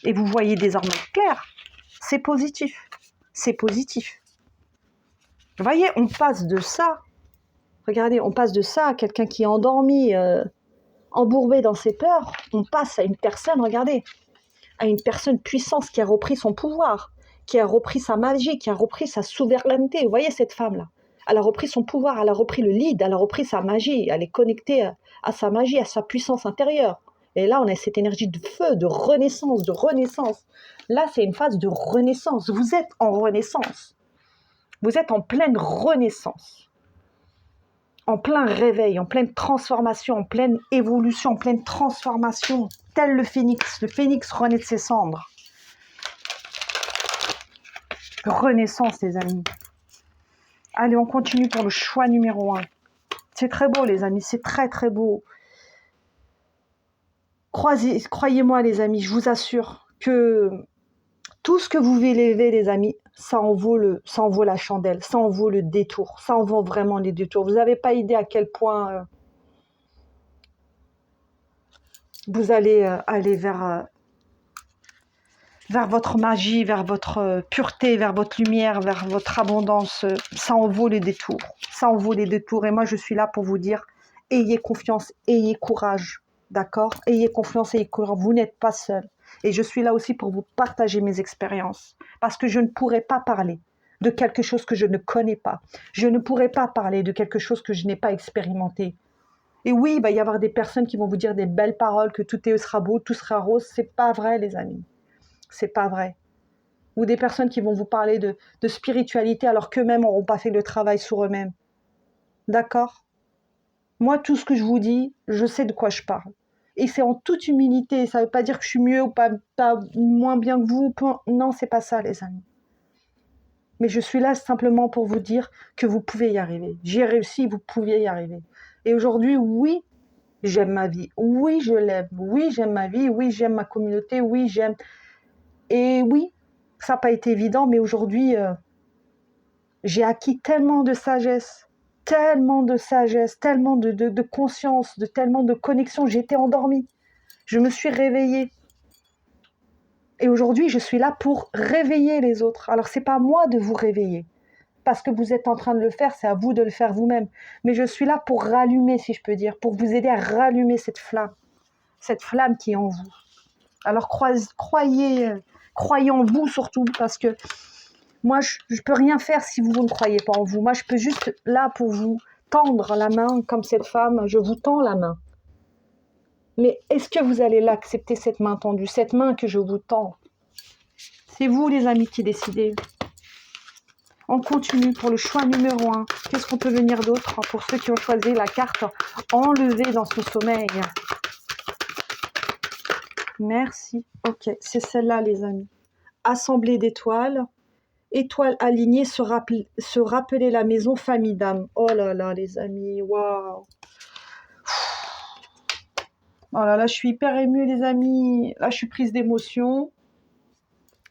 et vous voyez désormais clair, c'est positif. C'est positif. Vous voyez, on passe de ça, regardez, on passe de ça à quelqu'un qui est endormi, embourbé dans ses peurs, on passe à une personne, regardez, à une personne puissante qui a repris son pouvoir, qui a repris sa magie, qui a repris sa souveraineté. Vous voyez cette femme-là, elle a repris son pouvoir, elle a repris le lead, elle a repris sa magie, elle est connectée à sa magie, à sa puissance intérieure. Et là, on a cette énergie de feu, de renaissance, de renaissance. Là, c'est une phase de renaissance. Vous êtes en renaissance. Vous êtes en pleine renaissance. En plein réveil, en pleine transformation, en pleine évolution, en pleine transformation. Tel le phénix renaît de ses cendres. Renaissance, les amis. Allez, on continue pour le choix numéro 1. C'est très beau, les amis, c'est très, très beau. Croyez-moi, les amis, je vous assure que tout ce que vous vivez, les amis, ça en vaut la chandelle, ça en vaut le détour, ça en vaut vraiment les détours. Vous n'avez pas idée à quel point vous allez aller vers votre magie, vers votre pureté, vers votre lumière, vers votre abondance. Ça en vaut les détours, ça en vaut les détours. Et moi, je suis là pour vous dire, ayez confiance, ayez courage, d'accord? Ayez confiance, ayez courage, vous n'êtes pas seul. Et je suis là aussi pour vous partager mes expériences. Parce que je ne pourrais pas parler de quelque chose que je ne connais pas. Je ne pourrais pas parler de quelque chose que je n'ai pas expérimenté. Et oui, il va y avoir des personnes qui vont vous dire des belles paroles, que tout sera beau, tout sera rose. C'est pas vrai, les amis. C'est pas vrai. Ou des personnes qui vont vous parler de spiritualité alors qu'eux-mêmes n'auront pas fait le travail sur eux-mêmes. D'accord? Moi, tout ce que je vous dis, je sais de quoi je parle. Et c'est en toute humilité. Ça ne veut pas dire que je suis mieux ou pas moins bien que vous. Non, c'est pas ça, les amis. Mais je suis là simplement pour vous dire que vous pouvez y arriver. J'y ai réussi, vous pouviez y arriver. Et aujourd'hui, oui, j'aime ma vie. Oui, je l'aime. Oui, j'aime ma vie. Oui, j'aime ma communauté. Oui, j'aime. Et oui, ça n'a pas été évident, mais aujourd'hui, j'ai acquis tellement de sagesse, tellement de conscience, tellement de connexion. J'étais endormie. Je me suis réveillée. Et aujourd'hui, je suis là pour réveiller les autres. Alors, ce n'est pas à moi de vous réveiller. Parce que vous êtes en train de le faire, c'est à vous de le faire vous-même. Mais je suis là pour rallumer, si je peux dire, pour vous aider à rallumer cette flamme qui est en vous. Alors, croyez en vous surtout, parce que moi, je ne peux rien faire si vous ne croyez pas en vous. Moi, je peux juste là pour vous tendre la main, comme cette femme, je vous tends la main. Mais est-ce que vous allez l'accepter, cette main tendue, cette main que je vous tends? C'est vous, les amis, qui décidez. On continue pour le choix numéro 1. Qu'est-ce qu'on peut venir d'autre pour ceux qui ont choisi la carte enlevée dans son sommeil? Merci. Ok, c'est celle-là, les amis. Assemblée d'étoiles. Étoiles alignées, se rappeler la maison, famille d'âme. Oh là là, les amis, waouh. Oh là là, je suis hyper émue, les amis. Là, je suis prise d'émotion.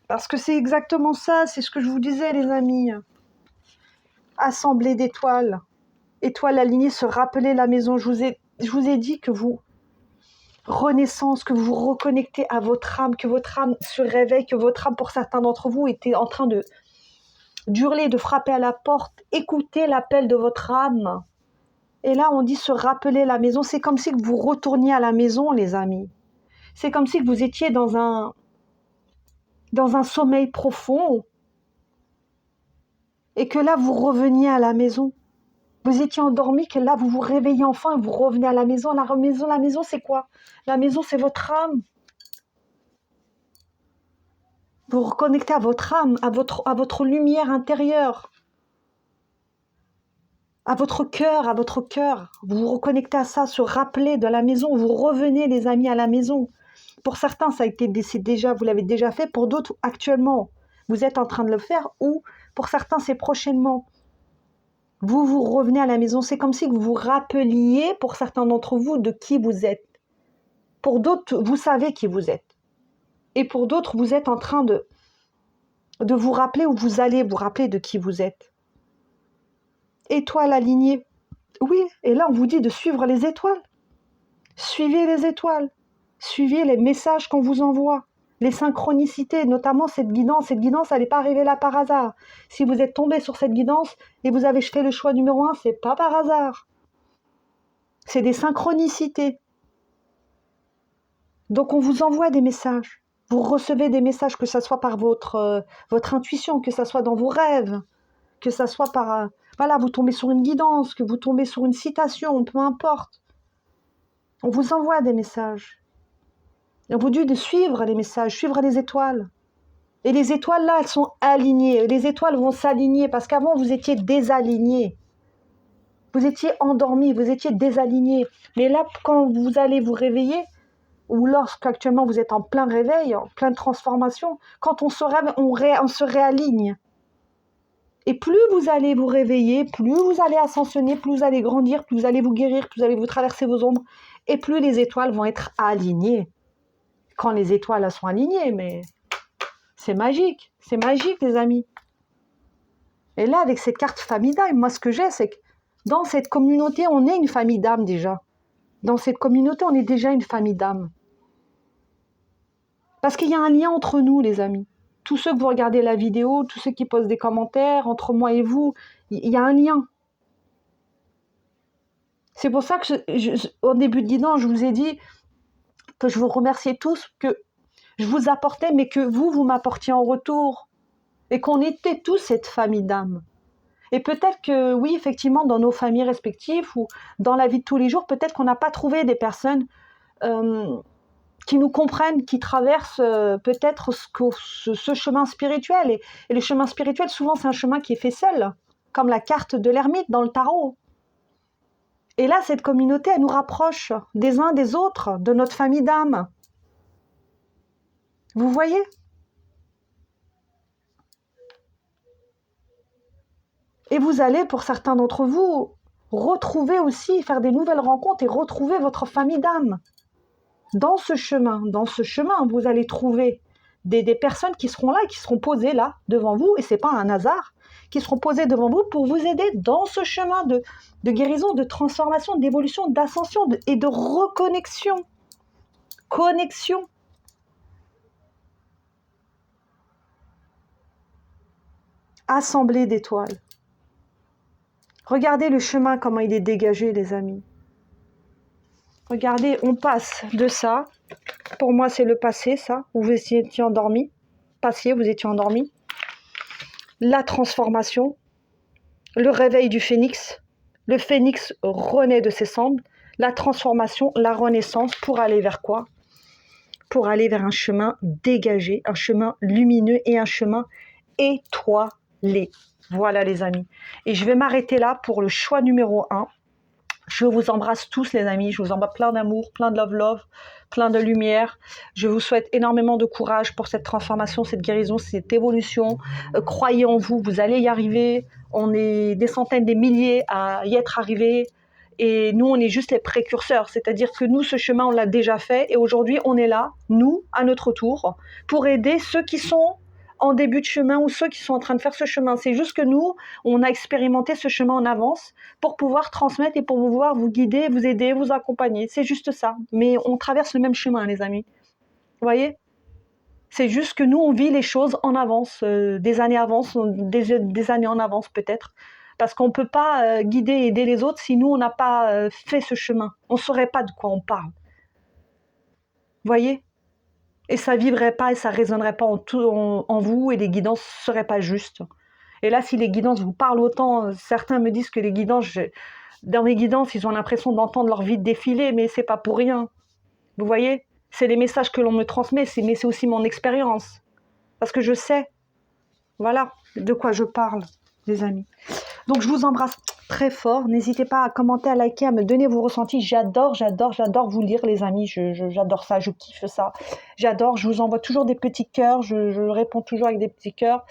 Parce que c'est exactement ça, c'est ce que je vous disais, les amis. Assemblée d'étoiles. Étoiles alignées, se rappeler la maison. Je vous ai dit que vous... Renaissance, que vous vous reconnectez à votre âme, que votre âme se réveille, que votre âme, pour certains d'entre vous, était en train d'hurler, de frapper à la porte. Écoutez l'appel de votre âme. Et là, on dit se rappeler la maison. C'est comme si vous retourniez à la maison, les amis. C'est comme si vous étiez dans un sommeil profond et que là, vous reveniez à la maison. Vous étiez endormi, que là, vous vous réveillez enfin, vous revenez à la maison. La maison, c'est quoi? La maison, c'est votre âme. Vous vous reconnectez à votre âme, à votre lumière intérieure. À votre cœur, vous vous reconnectez à ça, se rappeler de la maison, vous revenez les amis à la maison. Pour certains, ça a été déjà, vous l'avez déjà fait, pour d'autres, actuellement, vous êtes en train de le faire, ou pour certains, c'est prochainement. Vous revenez à la maison, c'est comme si vous vous rappeliez, pour certains d'entre vous, de qui vous êtes. Pour d'autres, vous savez qui vous êtes. Et pour d'autres, vous êtes en train de vous rappeler, ou vous allez vous rappeler de qui vous êtes. Étoiles alignées. Oui, et là on vous dit de suivre les étoiles. Suivez les étoiles. Suivez les messages qu'on vous envoie. Les synchronicités, notamment cette guidance. Cette guidance, elle n'est pas arrivée là par hasard. Si vous êtes tombé sur cette guidance et vous avez fait le choix numéro 1, c'est pas par hasard. C'est des synchronicités. Donc on vous envoie des messages. Vous recevez des messages, que ce soit par votre intuition, que ce soit dans vos rêves, que ce soit par... voilà, vous tombez sur une guidance, que vous tombez sur une citation, peu importe. On vous envoie des messages. On vous dit de suivre les messages, suivre les étoiles. Et les étoiles là, elles sont alignées. Les étoiles vont s'aligner parce qu'avant, vous étiez désalignés. Vous étiez endormis, vous étiez désaligné. Mais là, quand vous allez vous réveiller, ou lorsqu'actuellement vous êtes en plein réveil, en pleine transformation, quand on se réveille, on se réaligne. Et plus vous allez vous réveiller, plus vous allez ascensionner, plus vous allez grandir, plus vous allez vous guérir, plus vous allez vous traverser vos ombres, et plus les étoiles vont être alignées. Quand les étoiles elles sont alignées, mais c'est magique les amis. Et là, avec cette carte famille d'âme, moi ce que j'ai, c'est que dans cette communauté, on est une famille d'âme déjà. Dans cette communauté, on est déjà une famille d'âme. Parce qu'il y a un lien entre nous, les amis. Tous ceux que vous regardez la vidéo, tous ceux qui posent des commentaires, entre moi et vous, il y a un lien. C'est pour ça que, au début de guidance, je vous ai dit que je vous remerciais tous, que je vous apportais, mais que vous m'apportiez en retour. Et qu'on était tous cette famille d'âme. Et peut-être que, oui, effectivement, dans nos familles respectives ou dans la vie de tous les jours, peut-être qu'on n'a pas trouvé des personnes qui nous comprennent, qui traversent peut-être ce chemin spirituel. Et le chemin spirituel, souvent, c'est un chemin qui est fait seul, comme la carte de l'ermite dans le tarot. Et là, cette communauté, elle nous rapproche des uns des autres, de notre famille d'âme. Vous voyez ? Et vous allez, pour certains d'entre vous, retrouver aussi, faire des nouvelles rencontres et retrouver votre famille d'âme. Dans ce chemin, vous allez trouver des personnes qui seront là et qui seront posées là, devant vous, et ce n'est pas un hasard, qui seront posées devant vous pour vous aider dans ce chemin de guérison, de transformation, d'évolution, d'ascension et de reconnexion. Connexion. Assemblée d'étoiles. Regardez le chemin, comment il est dégagé, les amis. Regardez, on passe de ça. Pour moi, c'est le passé, ça, où vous étiez endormi. Passé, vous étiez endormi. La transformation. Le réveil du phénix. Le phénix renaît de ses cendres. La transformation, la renaissance, pour aller vers quoi ? Pour aller vers un chemin dégagé, un chemin lumineux et un chemin étoilé. Voilà les amis. Et je vais m'arrêter là pour le choix numéro 1. Je vous embrasse tous les amis. Je vous envoie plein d'amour, plein de love, plein de lumière. Je vous souhaite énormément de courage pour cette transformation, cette guérison, cette évolution. Croyez en vous, vous allez y arriver. On est des centaines, des milliers à y être arrivés. Et nous, on est juste les précurseurs. C'est-à-dire que nous, ce chemin, on l'a déjà fait. Et aujourd'hui, on est là, nous, à notre tour, pour aider ceux qui sont en début de chemin ou ceux qui sont en train de faire ce chemin. C'est juste que nous, on a expérimenté ce chemin en avance pour pouvoir transmettre et pour pouvoir vous guider, vous aider, vous accompagner. C'est juste ça. Mais on traverse le même chemin, les amis. Vous voyez ? C'est juste que nous, on vit les choses en avance, des années avance, des années en avance peut-être. Parce qu'on ne peut pas guider et aider les autres si nous, on n'a pas fait ce chemin. On ne saurait pas de quoi on parle. Vous voyez ? Et ça ne vibrerait pas et ça ne résonnerait pas en vous et les guidances ne seraient pas justes. Et là, si les guidances vous parlent autant, certains me disent que les guidances, dans mes guidances, ils ont l'impression d'entendre leur vie défiler, mais ce n'est pas pour rien. Vous voyez ? C'est les messages que l'on me transmet, mais c'est aussi mon expérience. Parce que je sais, voilà, de quoi je parle, les amis. Donc, je vous embrasse très fort. N'hésitez pas à commenter, à liker, à me donner vos ressentis. J'adore vous lire, les amis. J'adore ça, je kiffe ça. J'adore, je vous envoie toujours des petits cœurs. Je réponds toujours avec des petits cœurs.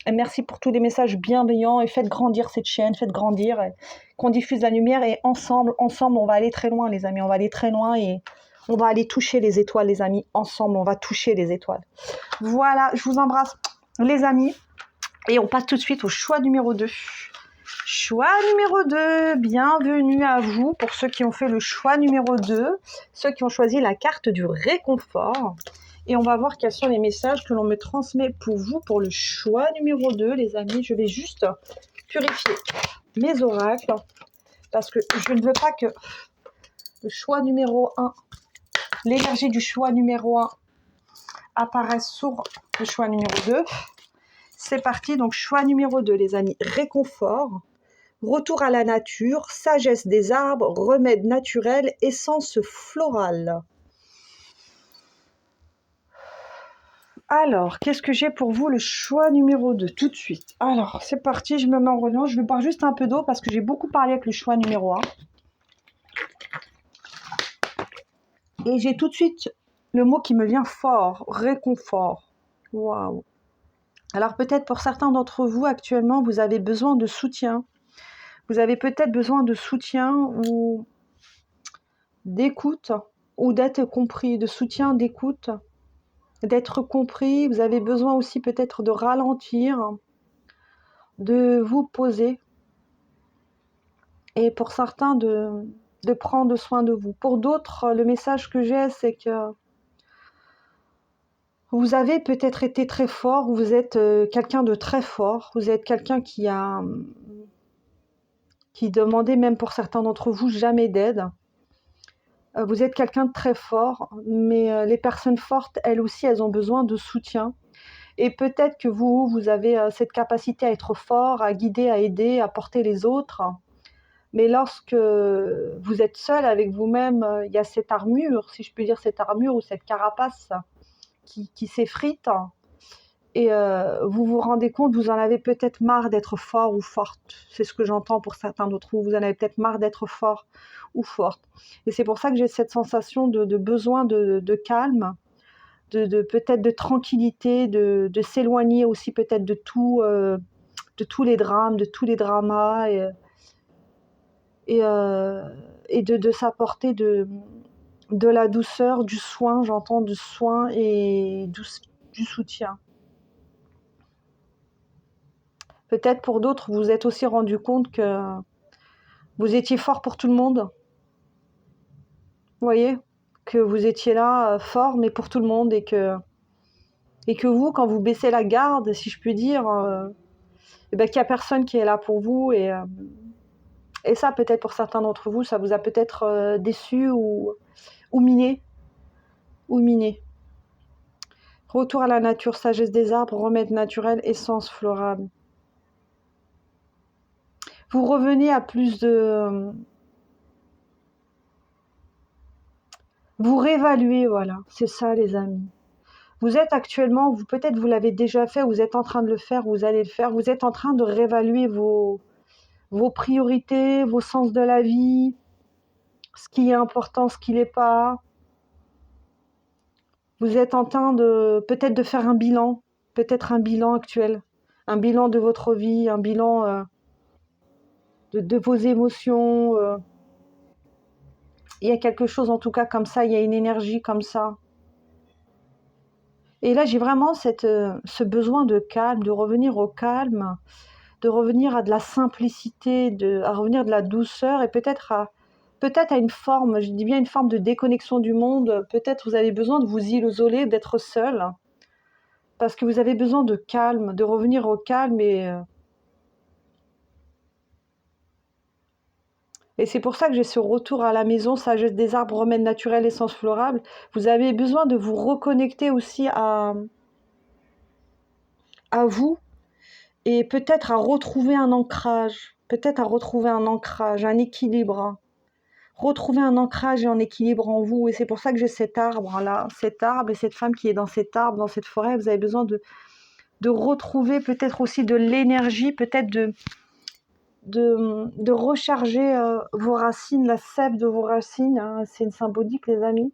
Et merci pour tous les messages bienveillants. Et faites grandir cette chaîne, faites grandir. Qu'on diffuse la lumière. Et ensemble, on va aller très loin, les amis. On va aller très loin et on va aller toucher les étoiles, les amis. Ensemble, on va toucher les étoiles. Voilà, je vous embrasse, les amis. Et on passe tout de suite au choix numéro 2. Choix numéro 2, bienvenue à vous pour ceux qui ont fait le choix numéro 2, ceux qui ont choisi la carte du réconfort. Et on va voir quels sont les messages que l'on me transmet pour vous pour le choix numéro 2, les amis. Je vais juste purifier mes oracles parce que je ne veux pas que le choix numéro 1, l'énergie du choix numéro 1 apparaisse sur le choix numéro 2. C'est parti, donc choix numéro 2, les amis. Réconfort, retour à la nature, sagesse des arbres, remède naturel, essence florale. Alors, qu'est-ce que j'ai pour vous? Le choix numéro 2, tout de suite. Alors, c'est parti, je me mets en relance. Je vais boire juste un peu d'eau parce que j'ai beaucoup parlé avec le choix numéro 1. Et j'ai tout de suite le mot qui me vient fort, réconfort. Waouh. Alors peut-être pour certains d'entre vous, actuellement, vous avez besoin de soutien. Vous avez peut-être besoin de soutien ou d'écoute ou d'être compris, de soutien, d'écoute, d'être compris. Vous avez besoin aussi peut-être de ralentir, de vous poser et pour certains de prendre soin de vous. Pour d'autres, le message que j'ai, c'est que vous avez peut-être été très fort, vous êtes quelqu'un de très fort, vous êtes quelqu'un qui demandait même pour certains d'entre vous jamais d'aide. Vous êtes quelqu'un de très fort, mais les personnes fortes, elles aussi, elles ont besoin de soutien. Et peut-être que vous avez cette capacité à être fort, à guider, à aider, à porter les autres. Mais lorsque vous êtes seul avec vous-même, il y a cette armure, si je peux dire cette armure ou cette carapace qui s'effrite. Et vous vous rendez compte, vous en avez peut-être marre d'être fort ou forte. C'est ce que j'entends pour certains d'entre vous. Vous en avez peut-être marre d'être fort ou forte. Et c'est pour ça que j'ai cette sensation de besoin de calme, de peut-être de tranquillité, de s'éloigner aussi peut-être de tous les drames, de tous les dramas, et de s'apporter de la douceur, du soin, j'entends du soin et du soutien. Peut-être pour d'autres, vous vous êtes aussi rendu compte que vous étiez fort pour tout le monde. Vous voyez? Que vous étiez là, fort, mais pour tout le monde, et que vous, quand vous baissez la garde, si je puis dire, qu'il n'y a personne qui est là pour vous. Et ça, peut-être pour certains d'entre vous, ça vous a peut-être déçu ou miné. Ou miné. Retour à la nature, sagesse des arbres, remède naturel, essence florale. Vous revenez à plus de... Vous réévaluez, voilà, c'est ça les amis. Vous êtes actuellement, peut-être vous l'avez déjà fait, vous êtes en train de le faire, vous allez le faire, vous êtes en train de réévaluer vos priorités, vos sens de la vie, ce qui est important, ce qui l'est pas. Vous êtes en train peut-être de faire un bilan, peut-être un bilan actuel, un bilan de votre vie, un bilan de vos émotions. Il y a quelque chose en tout cas comme ça, il y a une énergie comme ça. Et là, j'ai vraiment ce besoin de calme, de revenir au calme, de revenir à de la simplicité, à revenir de la douceur et peut-être à une forme, je dis bien une forme de déconnexion du monde. Peut-être vous avez besoin de vous isoler, d'être seul, parce que vous avez besoin de calme, de revenir au calme. Et c'est pour ça que j'ai ce retour à la maison, sagesse des arbres, remède naturel, essence florale. Vous avez besoin de vous reconnecter aussi à vous, et peut-être à retrouver un ancrage, un équilibre. Retrouver un ancrage et un équilibre en vous. Et c'est pour ça que j'ai cet arbre-là, cet arbre et cette femme qui est dans cet arbre, dans cette forêt. Vous avez besoin de retrouver peut-être aussi de l'énergie, peut-être de recharger vos racines, la sève de vos racines. Hein, c'est une symbolique, les amis.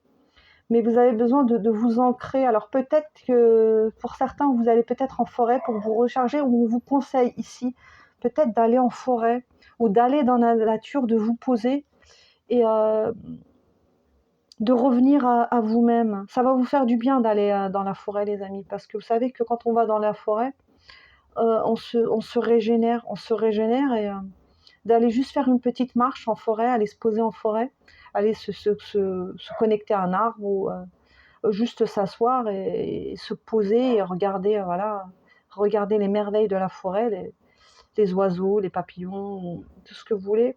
Mais vous avez besoin de vous ancrer. Alors peut-être que pour certains, vous allez peut-être en forêt pour vous recharger, ou on vous conseille ici peut-être d'aller en forêt ou d'aller dans la nature, de vous poser et de revenir à vous-même. Ça va vous faire du bien d'aller dans la forêt, les amis, parce que vous savez que quand on va dans la forêt, on se régénère, et d'aller juste faire une petite marche en forêt, aller se poser en forêt, aller se connecter à un arbre ou juste s'asseoir et se poser et regarder, regarder les merveilles de la forêt, les oiseaux, les papillons, tout ce que vous voulez,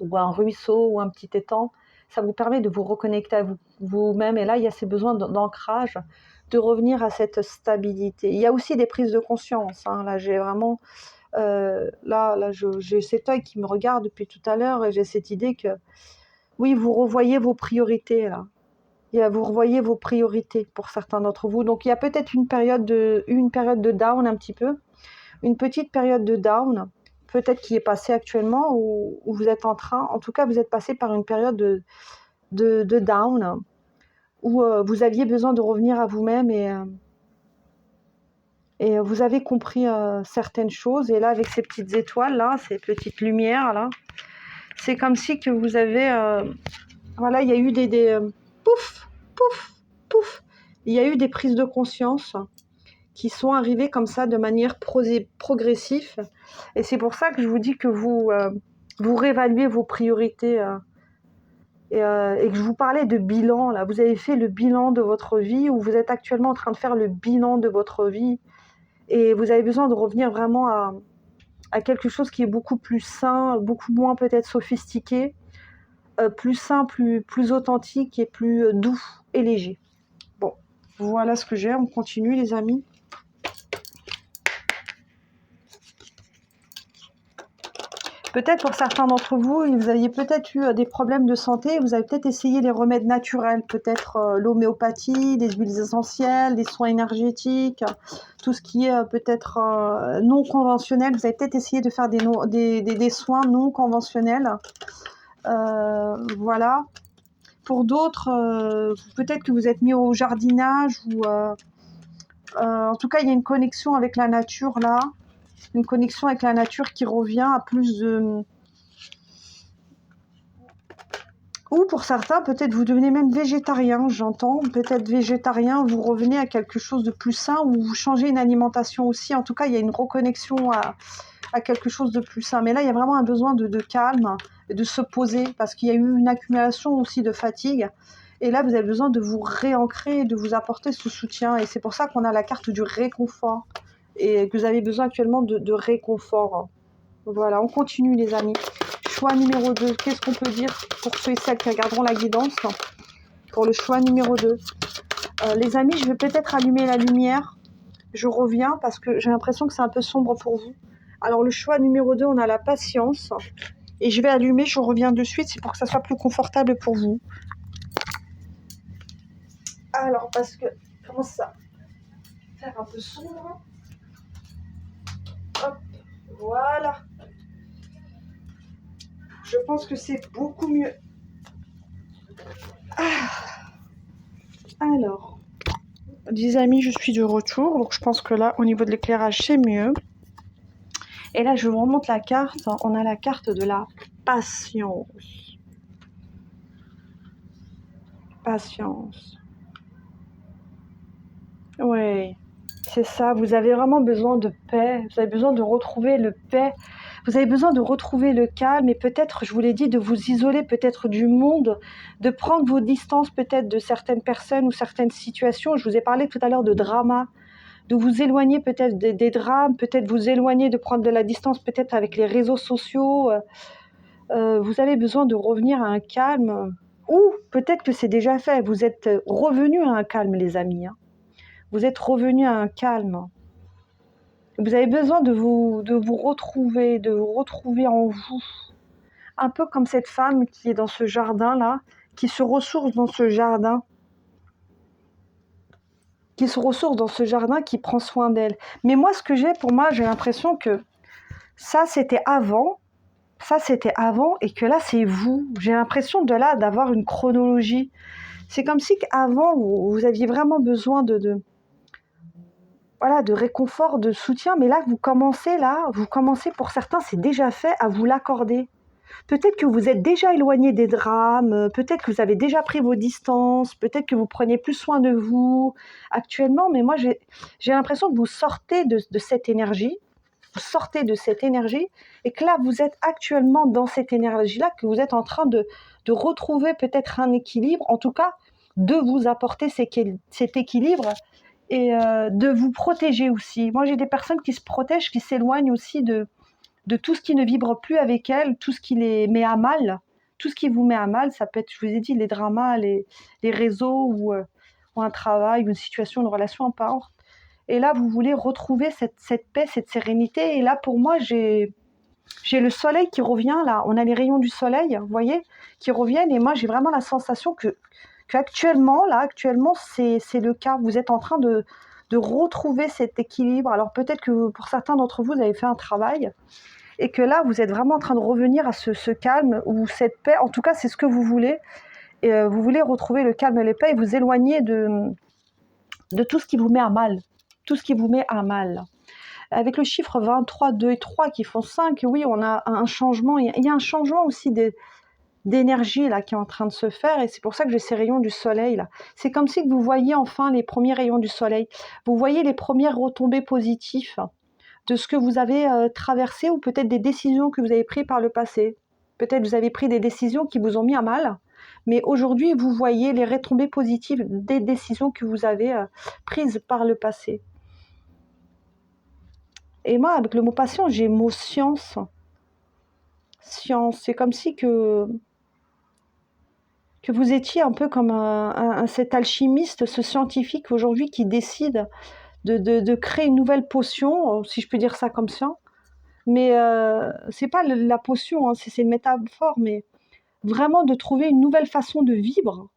ou un ruisseau ou un petit étang. Ça vous permet de vous reconnecter à vous-même. Et là, il y a ces besoins d'ancrage, de revenir à cette stabilité. Il y a aussi des prises de conscience. Hein. Là, j'ai vraiment... j'ai cet œil qui me regarde depuis tout à l'heure et j'ai cette idée que, oui, vous revoyez vos priorités, là. Et vous revoyez vos priorités pour certains d'entre vous. Donc il y a peut-être une période de down un petit peu, une petite période de down, peut-être qui est passée actuellement, ou vous êtes en tout cas vous êtes passé par une période de down, où vous aviez besoin de revenir à vous-même et vous avez compris certaines choses. Et là, avec ces petites étoiles là, ces petites lumières là, c'est comme si que vous avez, voilà, il y a eu des pouf, pouf, pouf, il y a eu des prises de conscience qui sont arrivées comme ça de manière progressive. Et c'est pour ça que je vous dis que vous réévaluez vos priorités, et que je vous parlais de bilan. Là, vous avez fait le bilan de votre vie, ou vous êtes actuellement en train de faire le bilan de votre vie, et vous avez besoin de revenir vraiment à quelque chose qui est beaucoup plus sain, beaucoup moins peut-être sophistiqué, plus sain, plus authentique et plus doux et léger. Bon, voilà ce que j'ai. On continue, les amis. Peut-être pour certains d'entre vous, vous aviez peut-être eu des problèmes de santé. Vous avez peut-être essayé les remèdes naturels, peut-être l'homéopathie, les huiles essentielles, les soins énergétiques, tout ce qui est peut-être non conventionnel. Vous avez peut-être essayé de faire des soins non conventionnels. Voilà. Pour d'autres, peut-être que vous êtes mis au jardinage, ou en tout cas, il y a une connexion avec la nature là. Une connexion avec la nature qui revient à plus de... Ou pour certains, peut-être vous devenez même végétarien, j'entends. Peut-être végétarien, vous revenez à quelque chose de plus sain, ou vous changez une alimentation aussi. En tout cas, il y a une reconnexion à quelque chose de plus sain. Mais là, il y a vraiment un besoin de calme, de se poser, parce qu'il y a eu une accumulation aussi de fatigue. Et là, vous avez besoin de vous réancrer, de vous apporter ce soutien. Et c'est pour ça qu'on a la carte du réconfort. Et que vous avez besoin actuellement de réconfort. Voilà, on continue, les amis. Choix numéro 2, qu'est-ce qu'on peut dire pour ceux et celles qui regarderont la guidance? Pour le choix numéro 2. Les amis, je vais peut-être allumer la lumière. Je reviens parce que j'ai l'impression que c'est un peu sombre pour vous. Alors, le choix numéro 2, on a la patience. Et je vais allumer, je reviens de suite, c'est pour que ça soit plus confortable pour vous. Alors, parce que, comment ça faire un peu sombre. Hop, voilà. Je pense que c'est beaucoup mieux. Alors, les amis, je suis de retour. Donc, je pense que là, au niveau de l'éclairage, c'est mieux. Et là, je vous remonte la carte. On a la carte de la patience. Patience. Oui, c'est ça. Vous avez vraiment besoin de paix. Vous avez besoin de retrouver le paix. Vous avez besoin de retrouver le calme, et peut-être, je vous l'ai dit, de vous isoler peut-être du monde, de prendre vos distances peut-être de certaines personnes ou certaines situations. Je vous ai parlé tout à l'heure de drama, de vous éloigner peut-être des drames, peut-être vous éloigner, de prendre de la distance peut-être avec les réseaux sociaux. Vous avez besoin de revenir à un calme, ou peut-être que c'est déjà fait. Vous êtes revenu à un calme, les amis. Vous êtes revenu à un calme. Vous avez besoin de vous retrouver en vous. Un peu comme cette femme qui est dans ce jardin-là, qui se ressource dans ce jardin, qui prend soin d'elle. Mais moi, pour moi, j'ai l'impression que ça, c'était avant, et que là, c'est vous. J'ai l'impression d'avoir une chronologie. C'est comme si qu'avant, vous aviez vraiment besoin de réconfort, de soutien, mais là, vous commencez, pour certains, c'est déjà fait, à vous l'accorder. Peut-être que vous êtes déjà éloigné des drames, peut-être que vous avez déjà pris vos distances, peut-être que vous prenez plus soin de vous actuellement, mais moi, j'ai l'impression que vous sortez de cette énergie, et que là, vous êtes actuellement dans cette énergie-là, que vous êtes en train de retrouver peut-être un équilibre, en tout cas, de vous apporter cet équilibre, et de vous protéger aussi. Moi, j'ai des personnes qui se protègent, qui s'éloignent aussi de tout ce qui ne vibre plus avec elles, tout ce qui les met à mal, tout ce qui vous met à mal. Ça peut être, je vous ai dit, les dramas, les réseaux, ou un travail, une situation, une relation, peu importe. Et là, vous voulez retrouver cette paix, cette sérénité. Et là, pour moi, j'ai le soleil qui revient, là. On a les rayons du soleil, vous voyez, qui reviennent. Et moi, j'ai vraiment la sensation que Qu'actuellement, là, actuellement, c'est le cas. Vous êtes en train de retrouver cet équilibre. Alors peut-être que pour certains d'entre vous, vous avez fait un travail et que là, vous êtes vraiment en train de revenir à ce calme ou cette paix. En tout cas, c'est ce que vous voulez. Et vous voulez retrouver le calme et la paix et vous éloigner de tout ce qui vous met à mal. Tout ce qui vous met à mal. Avec le chiffre 23, 2 et 3 qui font 5, oui, on a un changement. Il y a un changement aussi d'énergie là qui est en train de se faire et c'est pour ça que j'ai ces rayons du soleil là. C'est comme si vous voyez enfin les premiers rayons du soleil. Vous voyez les premières retombées positives de ce que vous avez traversé ou peut-être des décisions que vous avez prises par le passé. Peut-être vous avez pris des décisions qui vous ont mis à mal, mais aujourd'hui vous voyez les retombées positives des décisions que vous avez prises par le passé. Et moi, avec le mot passion, j'ai le mot science. Science, c'est comme si que vous étiez un peu comme cet alchimiste, ce scientifique aujourd'hui qui décide de créer une nouvelle potion, si je peux dire ça comme ça. Mais c'est pas la potion, hein, c'est une métaphore, mais vraiment de trouver une nouvelle façon de vivre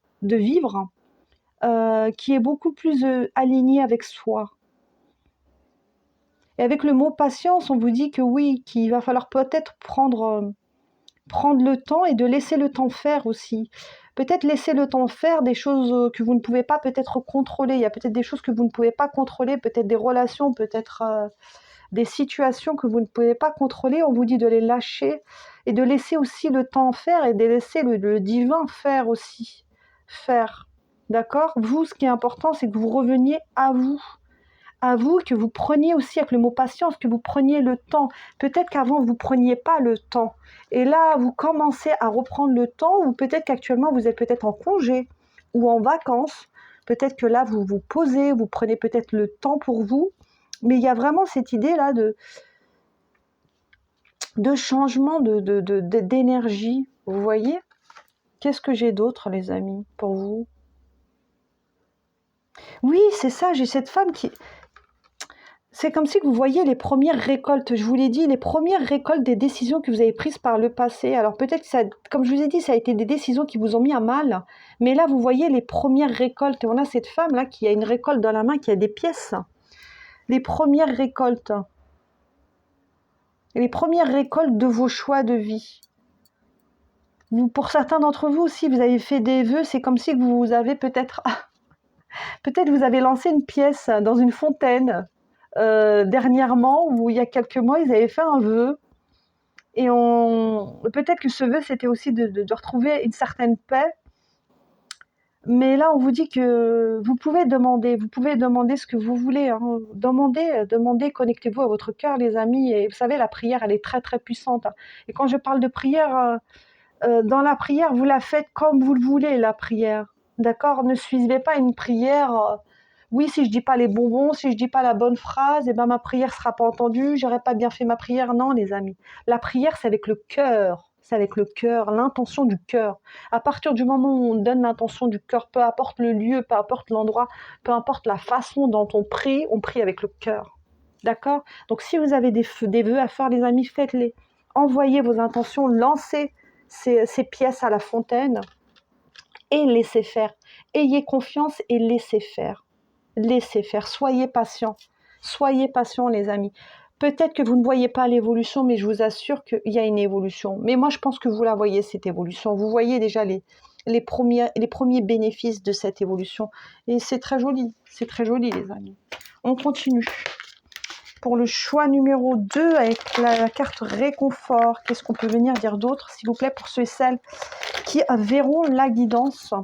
qui est beaucoup plus alignée avec soi. Et avec le mot patience, on vous dit que oui, qu'il va falloir peut-être prendre le temps et de laisser le temps faire aussi. Peut-être laisser le temps faire des choses que vous ne pouvez pas peut-être contrôler. Il y a peut-être des choses que vous ne pouvez pas contrôler, peut-être des relations, peut-être des situations que vous ne pouvez pas contrôler. On vous dit de les lâcher et de laisser aussi le temps faire et de laisser le divin faire aussi. Faire. D'accord ? Vous, ce qui est important, c'est que vous reveniez à vous, que vous preniez aussi avec le mot patience, que vous preniez le temps. Peut-être qu'avant, vous ne preniez pas le temps. Et là, vous commencez à reprendre le temps, ou peut-être qu'actuellement, vous êtes peut-être en congé ou en vacances. Peut-être que là, vous vous posez, vous prenez peut-être le temps pour vous. Mais il y a vraiment cette idée-là de changement d'énergie. Vous voyez ? Qu'est-ce que j'ai d'autre, les amis, pour vous ? Oui, c'est ça, j'ai cette femme qui... C'est comme si vous voyez les premières récoltes, je vous l'ai dit, les premières récoltes des décisions que vous avez prises par le passé. Alors peut-être que ça, comme je vous ai dit, ça a été des décisions qui vous ont mis à mal, mais là vous voyez les premières récoltes. Et on a cette femme-là qui a une récolte dans la main, qui a des pièces. Les premières récoltes. Les premières récoltes de vos choix de vie. Pour certains d'entre vous aussi, vous avez fait des vœux, c'est comme si vous avez peut-être vous avez lancé une pièce dans une fontaine. Dernièrement, ou il y a quelques mois, ils avaient fait un vœu. Et peut-être que ce vœu, c'était aussi de retrouver une certaine paix. Mais là, on vous dit que vous pouvez demander ce que vous voulez. Hein. Demandez, connectez-vous à votre cœur, les amis. Et vous savez, la prière, elle est très, très puissante. Hein. Et quand je parle de prière, dans la prière, vous la faites comme vous le voulez, la prière. D'accord ? Ne suivez pas une prière... oui, si je dis pas les bonbons, si je dis pas la bonne phrase, eh ben ma prière sera pas entendue, j'aurais pas bien fait ma prière. Non, les amis. La prière, c'est avec le cœur. C'est avec le cœur, l'intention du cœur. À partir du moment où on donne l'intention du cœur, peu importe le lieu, peu importe l'endroit, peu importe la façon dont on prie avec le cœur. D'accord ? Donc si vous avez des vœux à faire, les amis, faites-les. Envoyez vos intentions, lancez ces pièces à la fontaine et laissez faire. Ayez confiance et laissez faire. Laissez faire, soyez patients, les amis. Peut-être que vous ne voyez pas l'évolution, mais je vous assure qu'il y a une évolution. Mais moi, je pense que vous la voyez, cette évolution. Vous voyez déjà les premiers bénéfices de cette évolution. Et c'est très joli, les amis. On continue. Pour le choix numéro 2, avec la carte réconfort, qu'est-ce qu'on peut venir dire d'autre, s'il vous plaît, pour ceux et celles qui verront la guidance.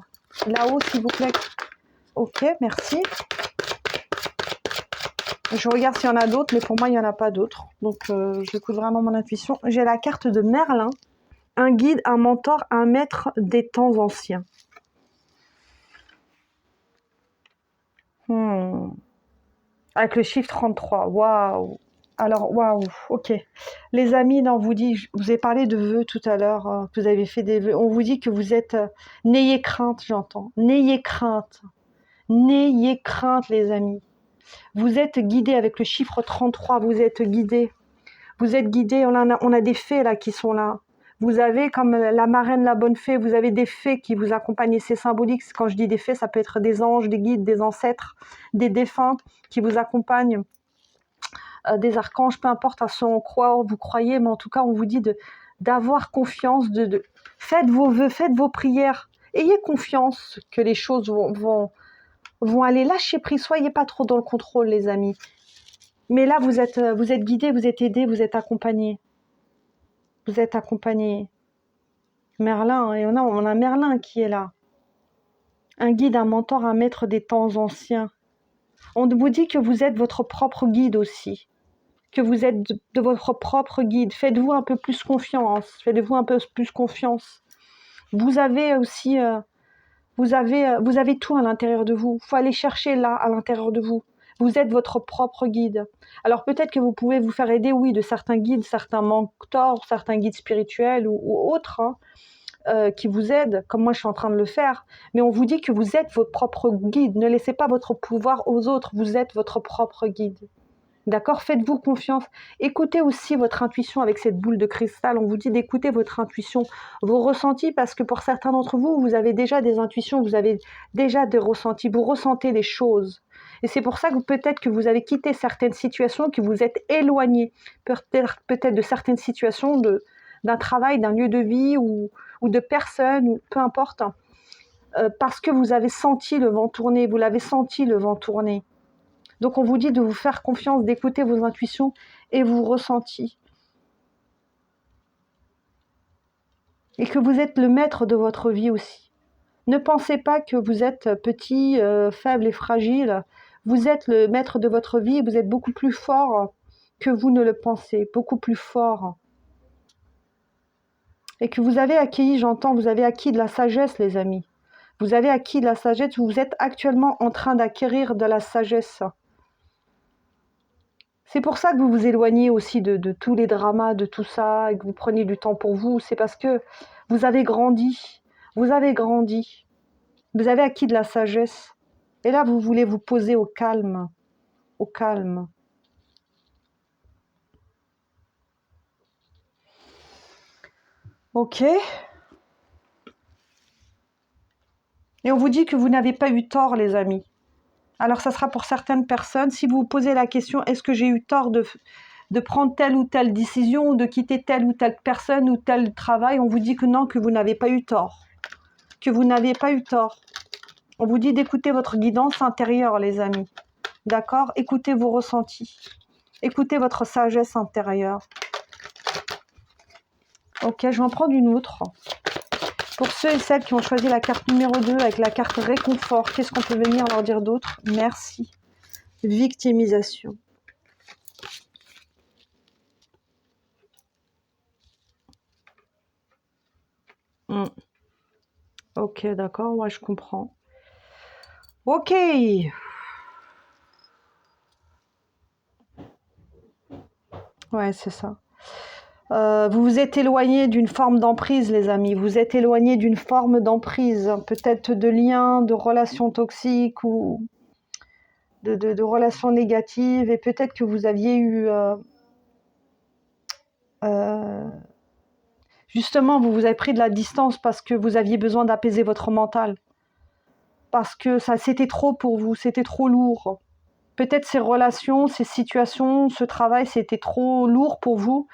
Là-haut, s'il vous plaît. Ok, merci. Je regarde s'il y en a d'autres, mais pour moi, il n'y en a pas d'autres. Donc, j'écoute vraiment mon intuition. J'ai la carte de Merlin, un guide, un mentor, un maître des temps anciens. Avec le chiffre 33, waouh. Alors, waouh, ok. Les amis, non, vous ai parlé de vœux tout à l'heure, que vous avez fait des vœux. On vous dit que vous êtes... n'ayez crainte, j'entends. N'ayez crainte. N'ayez crainte, les amis. Vous êtes guidés avec le chiffre 33, vous êtes guidés. Vous êtes guidés, on a des fées là qui sont là. Vous avez, comme la marraine, la bonne fée, vous avez des fées qui vous accompagnent. C'est symbolique. Quand je dis des fées, ça peut être des anges, des guides, des ancêtres, des défunts qui vous accompagnent, des archanges, peu importe à ce en quoi vous croyez, mais en tout cas, on vous dit d'avoir confiance, faites vos vœux, faites vos prières. Ayez confiance que les choses vont aller. Lâcher prise, soyez pas trop dans le contrôle, les amis. Mais là, vous êtes guidés, vous êtes aidés, vous êtes accompagnés. Vous êtes accompagnés. Merlin, et on a Merlin qui est là. Un guide, un mentor, un maître des temps anciens. On vous dit que vous êtes votre propre guide aussi. Que vous êtes de votre propre guide. Faites-vous un peu plus confiance. Faites-vous un peu plus confiance. Vous avez aussi... vous avez tout à l'intérieur de vous. Il faut aller chercher là, à l'intérieur de vous. Vous êtes votre propre guide. Alors peut-être que vous pouvez vous faire aider, oui, de certains guides, certains mentors, certains guides spirituels ou autres, qui vous aident, comme moi je suis en train de le faire. Mais on vous dit que vous êtes votre propre guide. Ne laissez pas votre pouvoir aux autres. Vous êtes votre propre guide. D'accord? Faites-vous confiance. Écoutez aussi votre intuition avec cette boule de cristal. On vous dit d'écouter votre intuition, vos ressentis, parce que pour certains d'entre vous, vous avez déjà des intuitions, vous avez déjà des ressentis, vous ressentez les choses. Et c'est pour ça que peut-être que vous avez quitté certaines situations, que vous êtes éloigné peut-être de certaines situations, d'un travail, d'un lieu de vie ou de personnes, ou peu importe, parce que vous avez senti le vent tourner, vous l'avez senti le vent tourner. Donc on vous dit de vous faire confiance, d'écouter vos intuitions et vos ressentis. Et que vous êtes le maître de votre vie aussi. Ne pensez pas que vous êtes petit, faible et fragile. Vous êtes le maître de votre vie et vous êtes beaucoup plus fort que vous ne le pensez, beaucoup plus fort. Et que vous avez acquis, j'entends, vous avez acquis de la sagesse, les amis. Vous avez acquis de la sagesse, vous êtes actuellement en train d'acquérir de la sagesse. C'est pour ça que vous vous éloignez aussi de tous les dramas, de tout ça, et que vous prenez du temps pour vous. C'est parce que vous avez grandi. Vous avez grandi. Vous avez acquis de la sagesse. Et là, vous voulez vous poser au calme. Au calme. Ok. Et on vous dit que vous n'avez pas eu tort, les amis. Alors, ça sera pour certaines personnes. Si vous vous posez la question, est-ce que j'ai eu tort de prendre telle ou telle décision, ou de quitter telle ou telle personne ou tel travail, on vous dit que non, que vous n'avez pas eu tort. Que vous n'avez pas eu tort. On vous dit d'écouter votre guidance intérieure, les amis. D'accord? Écoutez vos ressentis. Écoutez votre sagesse intérieure. Ok, je vais en prendre une autre. Pour ceux et celles qui ont choisi la carte numéro 2 avec la carte réconfort, qu'est-ce qu'on peut venir leur dire d'autre? Merci. Victimisation. Ok, d'accord, ouais, je comprends. Ok. Ouais, c'est ça. Vous vous êtes éloigné d'une forme d'emprise, les amis. Vous êtes éloigné d'une forme d'emprise, peut-être de liens, de relations toxiques ou de relations négatives. Et peut-être que vous aviez eu... justement, vous vous avez pris de la distance parce que vous aviez besoin d'apaiser votre mental. Parce que ça, c'était trop pour vous, c'était trop lourd. Peut-être ces relations, ces situations, ce travail, c'était trop lourd pour vous.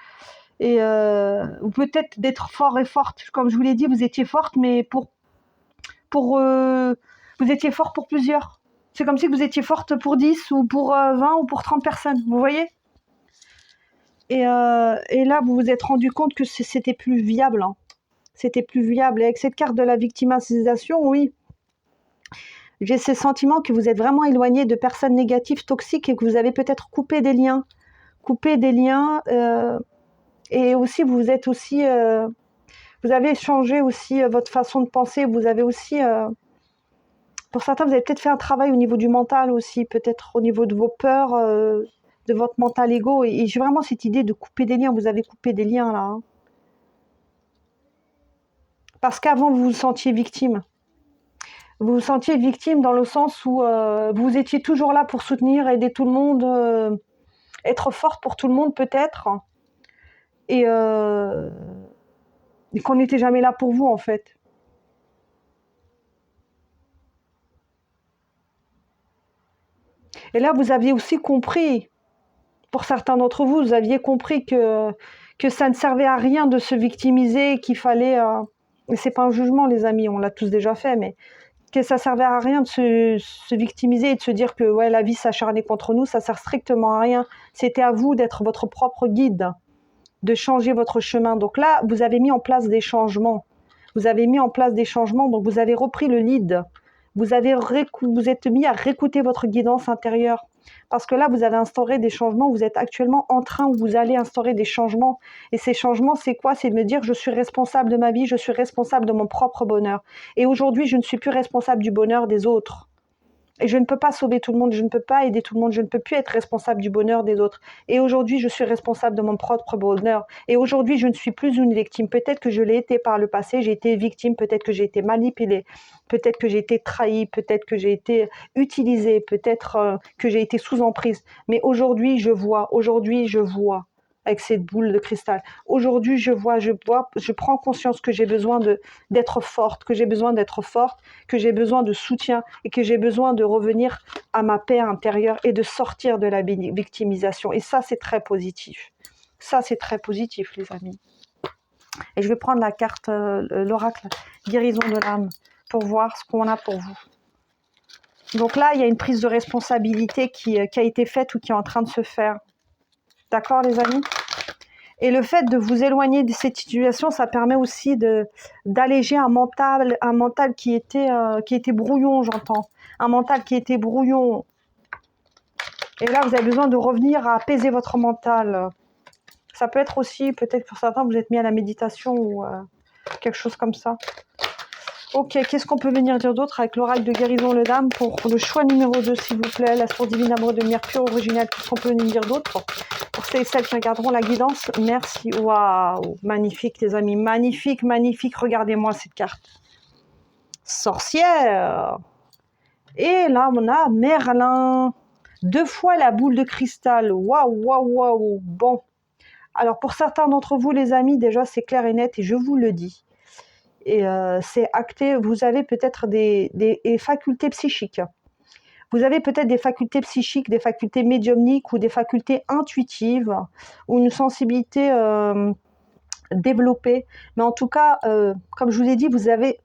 Et peut-être d'être fort et forte. Comme je vous l'ai dit, vous étiez forte, mais vous étiez fort pour plusieurs. C'est comme si vous étiez forte pour 10 ou pour 20 ou pour 30 personnes, vous voyez? Et là, vous vous êtes rendu compte que c'était plus viable. Hein. C'était plus viable. Et avec cette carte de la victimisation, oui, j'ai ce sentiment que vous êtes vraiment éloigné de personnes négatives, toxiques, et que vous avez peut-être coupé des liens. Coupé des liens. Et aussi, vous êtes aussi... vous avez changé aussi votre façon de penser. Vous avez aussi... pour certains, vous avez peut-être fait un travail au niveau du mental aussi, peut-être au niveau de vos peurs, de votre mental égo. Et j'ai vraiment cette idée de couper des liens. Vous avez coupé des liens là. Hein. Parce qu'avant, vous vous sentiez victime. Vous vous sentiez victime dans le sens où vous étiez toujours là pour soutenir, aider tout le monde, être forte pour tout le monde peut-être. Et et qu'on n'était jamais là pour vous, en fait. Et là, vous aviez aussi compris, pour certains d'entre vous, vous aviez compris que ça ne servait à rien de se victimiser, qu'il fallait... et c'est pas un jugement, les amis, on l'a tous déjà fait, mais que ça servait à rien de se victimiser et de se dire que ouais, la vie s'acharnait contre nous, ça sert strictement à rien. C'était à vous d'être votre propre guide, de changer votre chemin. Donc là, vous avez mis en place des changements. Vous avez mis en place des changements, donc vous avez repris le lead. Vous êtes mis à réécouter votre guidance intérieure. Parce que là, vous avez instauré des changements, vous êtes actuellement en train où vous allez instaurer des changements. Et ces changements, c'est quoi? C'est de me dire, je suis responsable de ma vie, je suis responsable de mon propre bonheur. Et aujourd'hui, je ne suis plus responsable du bonheur des autres. Et je ne peux pas sauver tout le monde, je ne peux pas aider tout le monde, je ne peux plus être responsable du bonheur des autres. Et aujourd'hui, je suis responsable de mon propre bonheur. Et aujourd'hui, je ne suis plus une victime. Peut-être que je l'ai été par le passé, j'ai été victime, peut-être que j'ai été manipulée, peut-être que j'ai été trahie, peut-être que j'ai été utilisée, peut-être que j'ai été sous emprise. Mais aujourd'hui, je vois, avec cette boule de cristal. Aujourd'hui, je prends conscience que j'ai besoin d'être forte, que j'ai besoin de soutien et que j'ai besoin de revenir à ma paix intérieure et de sortir de la victimisation. Et ça, c'est très positif. Ça, c'est très positif, les amis. Et je vais prendre la carte, l'oracle guérison de l'âme, pour voir ce qu'on a pour vous. Donc là, il y a une prise de responsabilité qui a été faite ou qui est en train de se faire. D'accord, les amis? Et le fait de vous éloigner de cette situation, ça permet aussi d'alléger un mental qui était brouillon, j'entends. Un mental qui était brouillon. Et là, vous avez besoin de revenir à apaiser votre mental. Ça peut être aussi, peut-être pour certains, vous êtes mis à la méditation ou quelque chose comme ça. Ok, qu'est-ce qu'on peut venir dire d'autre avec l'oracle de guérison le dame pour le choix numéro 2, s'il vous plaît, la source divine amour de lumière pure originale, qu'est-ce qu'on peut venir dire d'autre pour celles et celles qui regarderont la guidance? Merci, waouh, magnifique les amis, magnifique, magnifique, regardez-moi cette carte. Sorcière. Et là, on a Merlin. 2 fois la boule de cristal, waouh, waouh, waouh, bon. Alors pour certains d'entre vous les amis, déjà c'est clair et net et je vous le dis. Et c'est acté, vous avez peut-être des facultés psychiques. Vous avez peut-être des facultés psychiques, des facultés médiumniques ou des facultés intuitives ou une sensibilité développée. Mais en tout cas, comme je vous ai dit, vous avez...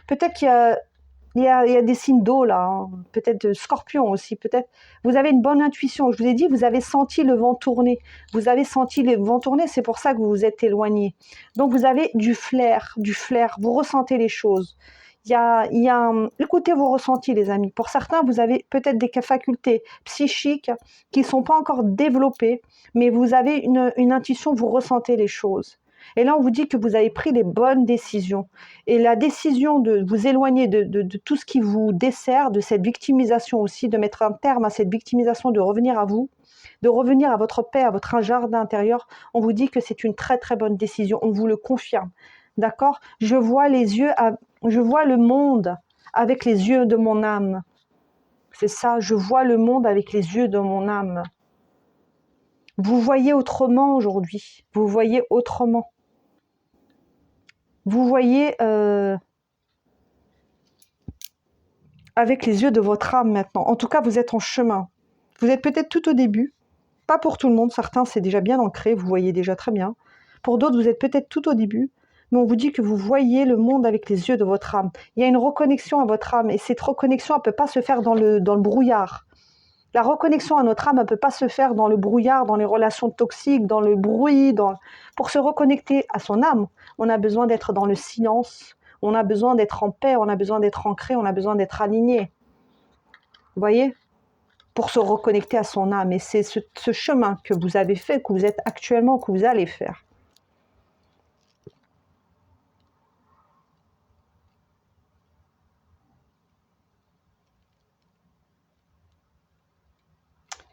Peut-être qu'il y a des signes d'eau là, hein. Peut-être de scorpion aussi, peut-être. Vous avez une bonne intuition. Je vous ai dit, vous avez senti le vent tourner. Vous avez senti le vent tourner, c'est pour ça que vous vous êtes éloigné. Donc vous avez du flair, vous ressentez les choses. Écoutez vos ressentis les amis. Pour certains, vous avez peut-être des facultés psychiques qui ne sont pas encore développées, mais vous avez une intuition, vous ressentez les choses. Et là, on vous dit que vous avez pris les bonnes décisions. Et la décision de vous éloigner de tout ce qui vous dessert, de cette victimisation aussi, de mettre un terme à cette victimisation, de revenir à vous, de revenir à votre paix, à votre jardin intérieur, on vous dit que c'est une très très bonne décision. On vous le confirme. D'accord? Je vois le monde avec les yeux de mon âme. C'est ça, je vois le monde avec les yeux de mon âme. Vous voyez autrement aujourd'hui. Vous voyez autrement. Vous voyez avec les yeux de votre âme maintenant. En tout cas, vous êtes en chemin. Vous êtes peut-être tout au début. Pas pour tout le monde. Certains, c'est déjà bien ancré. Vous voyez déjà très bien. Pour d'autres, vous êtes peut-être tout au début. Mais on vous dit que vous voyez le monde avec les yeux de votre âme. Il y a une reconnexion à votre âme. Et cette reconnexion, elle ne peut pas se faire dans le brouillard. La reconnexion à notre âme, elle ne peut pas se faire dans le brouillard, dans les relations toxiques, dans le bruit. Pour se reconnecter à son âme, on a besoin d'être dans le silence. On a besoin d'être en paix, on a besoin d'être ancré, on a besoin d'être aligné. Vous voyez? Pour se reconnecter à son âme. Et c'est ce chemin que vous avez fait, que vous êtes actuellement, que vous allez faire.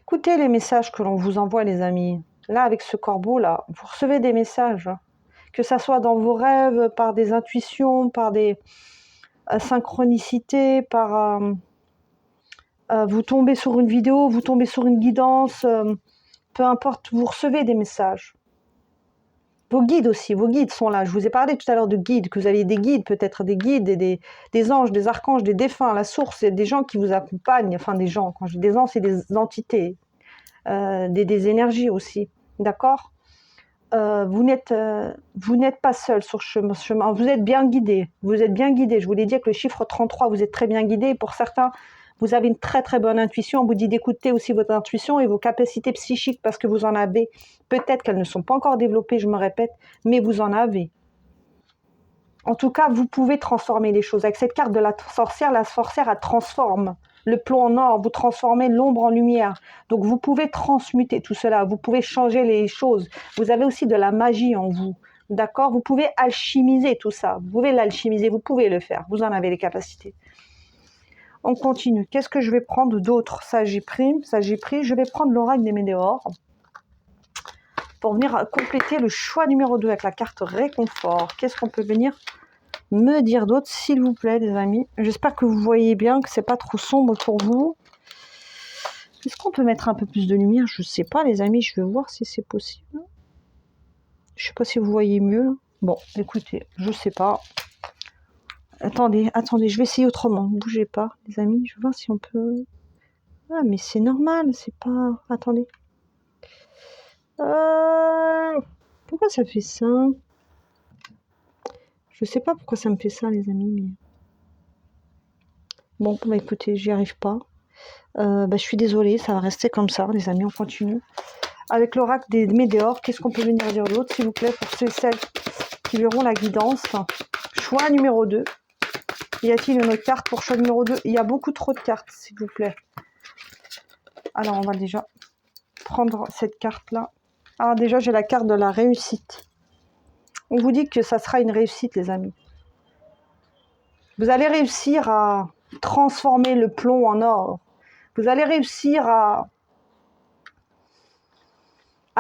Écoutez les messages que l'on vous envoie, les amis. Là, avec ce corbeau-là, vous recevez des messages. Que ça soit dans vos rêves, par des intuitions, par des synchronicités, par... vous tombez sur une vidéo, vous tombez sur une guidance, peu importe, vous recevez des messages. Vos guides aussi, vos guides sont là. Je vous ai parlé tout à l'heure de guides, que vous avez des guides, peut-être des guides, et des anges, des archanges, des défunts. La source, c'est des gens qui vous accompagnent. Enfin, des gens. Quand je dis des anges, c'est des entités, des énergies aussi. D'accord? Vous n'êtes pas seul sur ce chemin. Vous êtes bien guidé. Vous êtes bien guidé. Je vous l'ai dit avec le chiffre 33, vous êtes très bien guidé. Pour certains, vous avez une très très bonne intuition. On vous dit d'écouter aussi votre intuition et vos capacités psychiques parce que vous en avez. Peut-être qu'elles ne sont pas encore développées, je me répète, mais vous en avez. En tout cas, vous pouvez transformer les choses. Avec cette carte de la sorcière elle transforme. Le plomb en or, vous transformez l'ombre en lumière. Donc vous pouvez transmuter tout cela, vous pouvez changer les choses. Vous avez aussi de la magie en vous, d'accord? Vous pouvez alchimiser tout ça, vous pouvez l'alchimiser, vous pouvez le faire, vous en avez les capacités. On continue. Qu'est-ce que je vais prendre d'autre? Ça j'ai pris. Je vais prendre l'oracle des météores pour venir compléter le choix numéro 2 avec la carte réconfort. Qu'est-ce qu'on peut venir me dire d'autre, s'il vous plaît, les amis? J'espère que vous voyez bien, que c'est pas trop sombre pour vous. Est-ce qu'on peut mettre un peu plus de lumière? Je sais pas, les amis, je vais voir si c'est possible. Je sais pas si vous voyez mieux, là. Bon, écoutez, je sais pas. Attendez, je vais essayer autrement. Ne bougez pas, les amis, je vais voir si on peut... Ah, mais c'est normal, c'est pas... Attendez. Pourquoi ça fait ça? Je sais pas pourquoi ça me fait ça, les amis, mais... Bon, bah écoutez, j'y arrive pas. Je suis désolée, ça va rester comme ça, les amis, on continue. Avec l'oracle des météores, qu'est-ce qu'on peut venir dire d'autre, s'il vous plaît, pour ceux et celles qui verront la guidance? Choix numéro 2. Y a-t-il une autre carte pour choix numéro 2? Il y a beaucoup trop de cartes, s'il vous plaît. Alors, on va déjà prendre cette carte-là. Ah, déjà, j'ai la carte de la réussite. On vous dit que ça sera une réussite, les amis. Vous allez réussir à transformer le plomb en or. Vous allez réussir à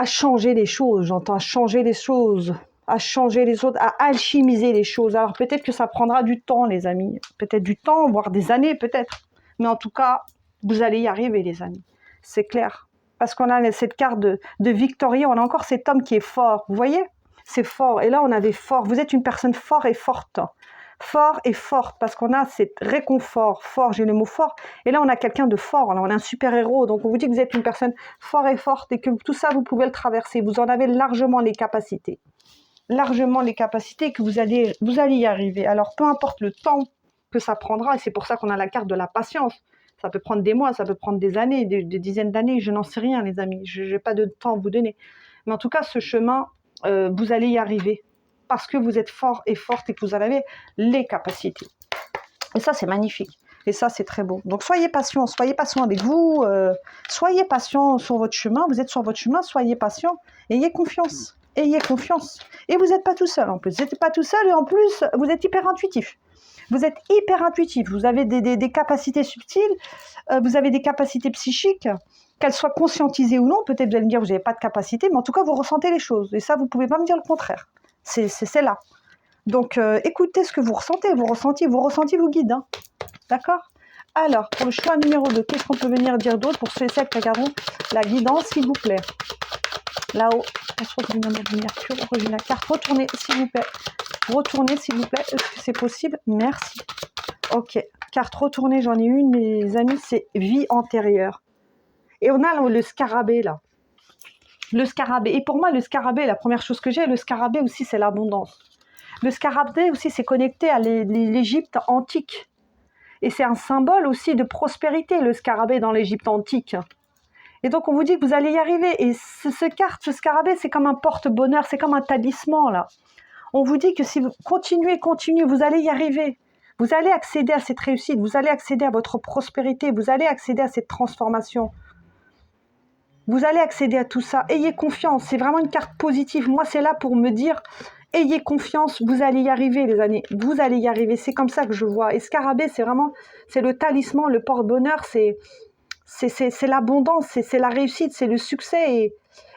changer les choses, j'entends, à changer les choses, à changer les autres, à alchimiser les choses. Alors peut-être que ça prendra du temps, les amis. Peut-être du temps, voire des années, peut-être. Mais en tout cas, vous allez y arriver, les amis. C'est clair. Parce qu'on a cette carte de Victoria, on a encore cet homme qui est fort. Vous voyez? C'est fort. Et là, on avait fort. Vous êtes une personne forte et forte. Fort et forte, parce qu'on a cet réconfort, fort, j'ai le mot fort, et là on a quelqu'un de fort, là on a un super-héros, donc on vous dit que vous êtes une personne forte et forte, et que tout ça vous pouvez le traverser, vous en avez largement les capacités, que vous allez y arriver. Alors peu importe le temps que ça prendra, et c'est pour ça qu'on a la carte de la patience, ça peut prendre des mois, ça peut prendre des années, des dizaines d'années, je n'en sais rien les amis, je n'ai pas de temps à vous donner, mais en tout cas ce chemin, vous allez y arriver, parce que vous êtes fort et forte et que vous en avez les capacités. Et ça, c'est magnifique. Et ça, c'est très beau. Donc, soyez patient avec vous. Soyez patient sur votre chemin. Vous êtes sur votre chemin, soyez patient. Ayez confiance. Ayez confiance. Et vous n'êtes pas tout seul, en plus. Vous n'êtes pas tout seul et en plus, vous êtes hyper intuitif. Vous êtes hyper intuitif. Vous avez des capacités subtiles. Vous avez des capacités psychiques. Qu'elles soient conscientisées ou non. Peut-être vous allez me dire, vous n'avez pas de capacité. Mais en tout cas, vous ressentez les choses. Et ça, vous ne pouvez pas me dire le contraire. C'est là. Donc, écoutez ce que vous ressentez. Vos ressentis vous guident. Hein. D'accord? Alors, pour le choix numéro 2, qu'est-ce qu'on peut venir dire d'autre pour ceux et celles qui regarderont la guidance, s'il vous plaît? Là-haut, on se retrouve dans notre Mercure, origine la carte. Retournez, s'il vous plaît. Retournez, s'il vous plaît. Est-ce que c'est possible? Merci. Ok. Carte retournée, j'en ai une, mes amis, c'est vie antérieure. Et on a le scarabée, là. Le scarabée. Et pour moi, le scarabée, la première chose que j'ai, le scarabée aussi, c'est l'abondance. Le scarabée aussi, c'est connecté à l'Égypte antique. Et c'est un symbole aussi de prospérité, le scarabée dans l'Égypte antique. Et donc, on vous dit que vous allez y arriver. Et ce scarabée, c'est comme un porte-bonheur, c'est comme un talisman, là. On vous dit que si vous continuez, vous allez y arriver. Vous allez accéder à cette réussite, vous allez accéder à votre prospérité, vous allez accéder à cette transformation. Vous allez accéder à tout ça. Ayez confiance. C'est vraiment une carte positive. Moi, c'est là pour me dire, ayez confiance. Vous allez y arriver, les amis. Vous allez y arriver. C'est comme ça que je vois. Et scarabée, c'est vraiment, c'est le talisman, le porte-bonheur. C'est l'abondance, c'est la réussite, c'est le succès.